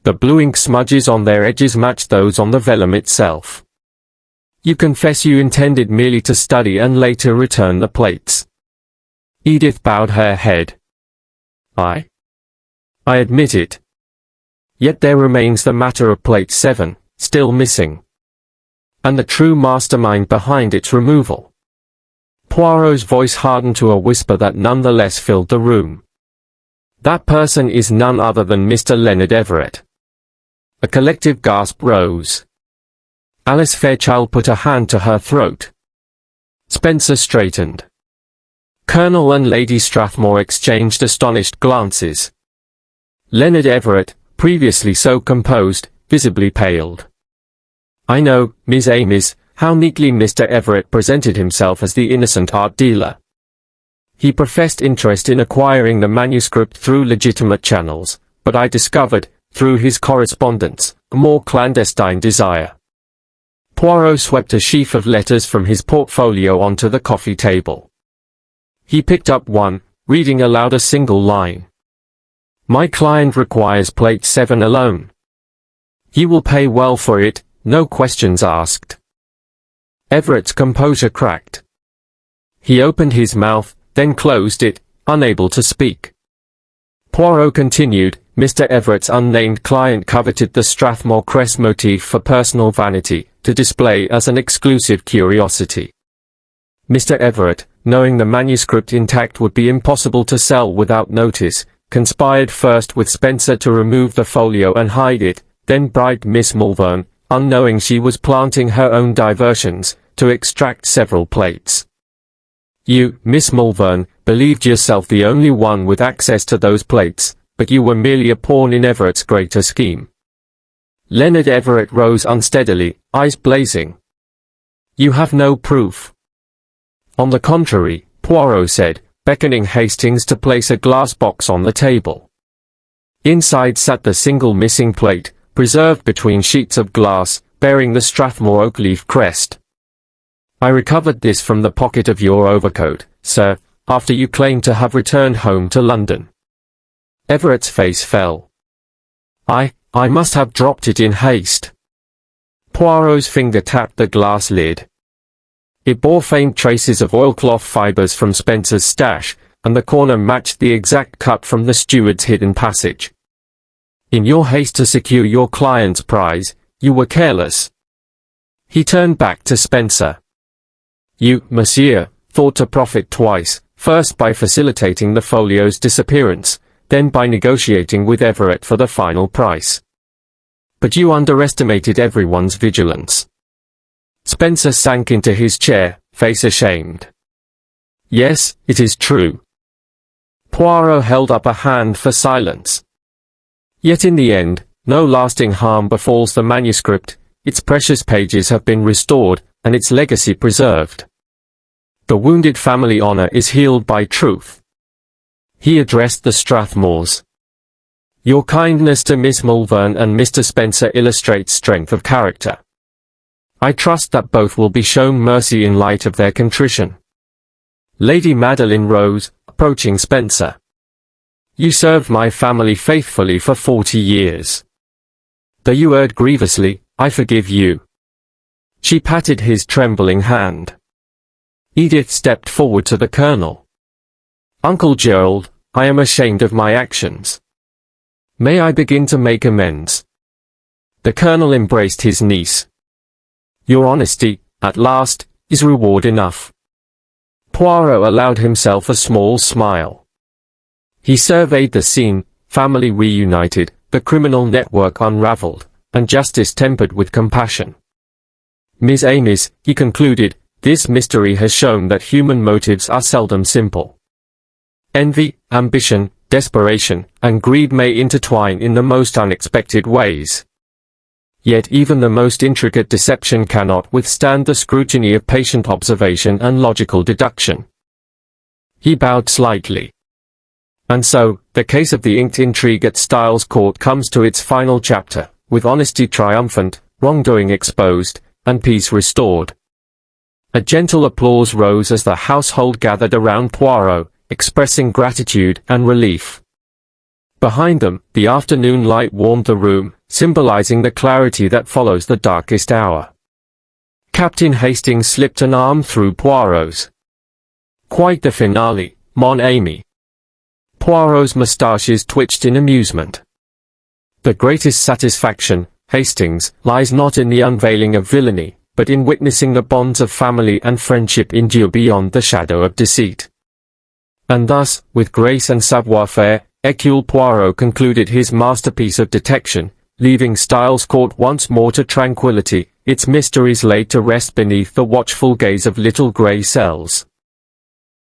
[SPEAKER 1] The blue ink smudges on their edges match those on the vellum itself. You confess you intended merely to study and later return the plates. Edith bowed her head. I admit it. Yet there remains the matter of plate 7, still missing. And the true mastermind behind its removal. Poirot's voice hardened to a whisper that nonetheless filled the room. That person is none other than Mr. Leonard Everett. A collective gasp rose. Alice Fairchild put a hand to her throat. Spencer straightened. Colonel and Lady Strathmore exchanged astonished glances. Leonard Everett, previously so composed, visibly paled. I know, Miss Amis, how neatly Mr. Everett presented himself as the innocent art dealer. He professed interest in acquiring the manuscript through legitimate channels, but I discovered, through his correspondence, a more clandestine desire. Poirot swept a sheaf of letters from his portfolio onto the coffee table. He picked up one, reading aloud a single line. My client requires plate 7 alone. He will pay well for it, no questions asked. Everett's composure cracked. He opened his mouth, then closed it, unable to speak. Poirot continued, Mr. Everett's unnamed client coveted the Strathmore crest motif for personal vanity, to display as an exclusive curiosity. Mr. Everett, knowing the manuscript intact would be impossible to sell without notice, conspired first with Spencer to remove the folio and hide it, then bribed Miss Malvern, unknowing she was planting her own diversions, to extract several plates. You, Miss Malvern, believed yourself the only one with access to those plates, but you were merely a pawn in Everett's greater scheme. Leonard Everett rose unsteadily, eyes blazing. You have no proof. On the contrary, Poirot said, beckoning Hastings to place a glass box on the table. Inside sat the single missing plate, preserved between sheets of glass, bearing the Strathmore oak leaf crest. I recovered this from the pocket of your overcoat, sir, after you claimed to have returned home to London. Everett's face fell. I must have dropped it in haste. Poirot's finger tapped the glass lid. It bore faint traces of oilcloth fibers from Spencer's stash, and the corner matched the exact cut from the steward's hidden passage. In your haste to secure your client's prize, you were careless. He turned back to Spencer. You, monsieur, thought to profit twice, first by facilitating the folio's disappearance, then by negotiating with Everett for the final price. But you underestimated everyone's vigilance. Spencer sank into his chair, face ashamed. Yes, it is true. Poirot held up a hand for silence. Yet in the end, no lasting harm befalls the manuscript, its precious pages have been restored, and its legacy preserved. The wounded family honor is healed by truth. He addressed the Strathmores. Your kindness to Miss Malvern and Mr. Spencer illustrates strength of character. I trust that both will be shown mercy in light of their contrition. Lady Madeline rose, approaching Spencer. You served my family faithfully for 40 years. Though you erred grievously, I forgive you. She patted his trembling hand. Edith stepped forward to the Colonel. Uncle Gerald, I am ashamed of my actions. May I begin to make amends? The Colonel embraced his niece. Your honesty, at last, is reward enough. Poirot allowed himself a small smile. He surveyed the scene, family reunited, the criminal network unraveled, and justice tempered with compassion. Ms. Amis, he concluded, this mystery has shown that human motives are seldom simple. Envy, ambition, desperation, and greed may intertwine in the most unexpected ways. Yet even the most intricate deception cannot withstand the scrutiny of patient observation and logical deduction. He bowed slightly. And so, the case of the inked intrigue at Styles Court comes to its final chapter, with honesty triumphant, wrongdoing exposed, and peace restored. A gentle applause rose as the household gathered around Poirot, expressing gratitude and relief. Behind them, the afternoon light warmed the room, symbolizing the clarity that follows the darkest hour. Captain Hastings slipped an arm through Poirot's. Quite the finale, mon ami. Poirot's moustaches twitched in amusement. The greatest satisfaction, Hastings, lies not in the unveiling of villainy, but in witnessing the bonds of family and friendship endure beyond the shadow of deceit. And thus, with grace and savoir-faire, Hercule Poirot concluded his masterpiece of detection, leaving Styles Court once more to tranquility, its mysteries laid to rest beneath the watchful gaze of little grey cells.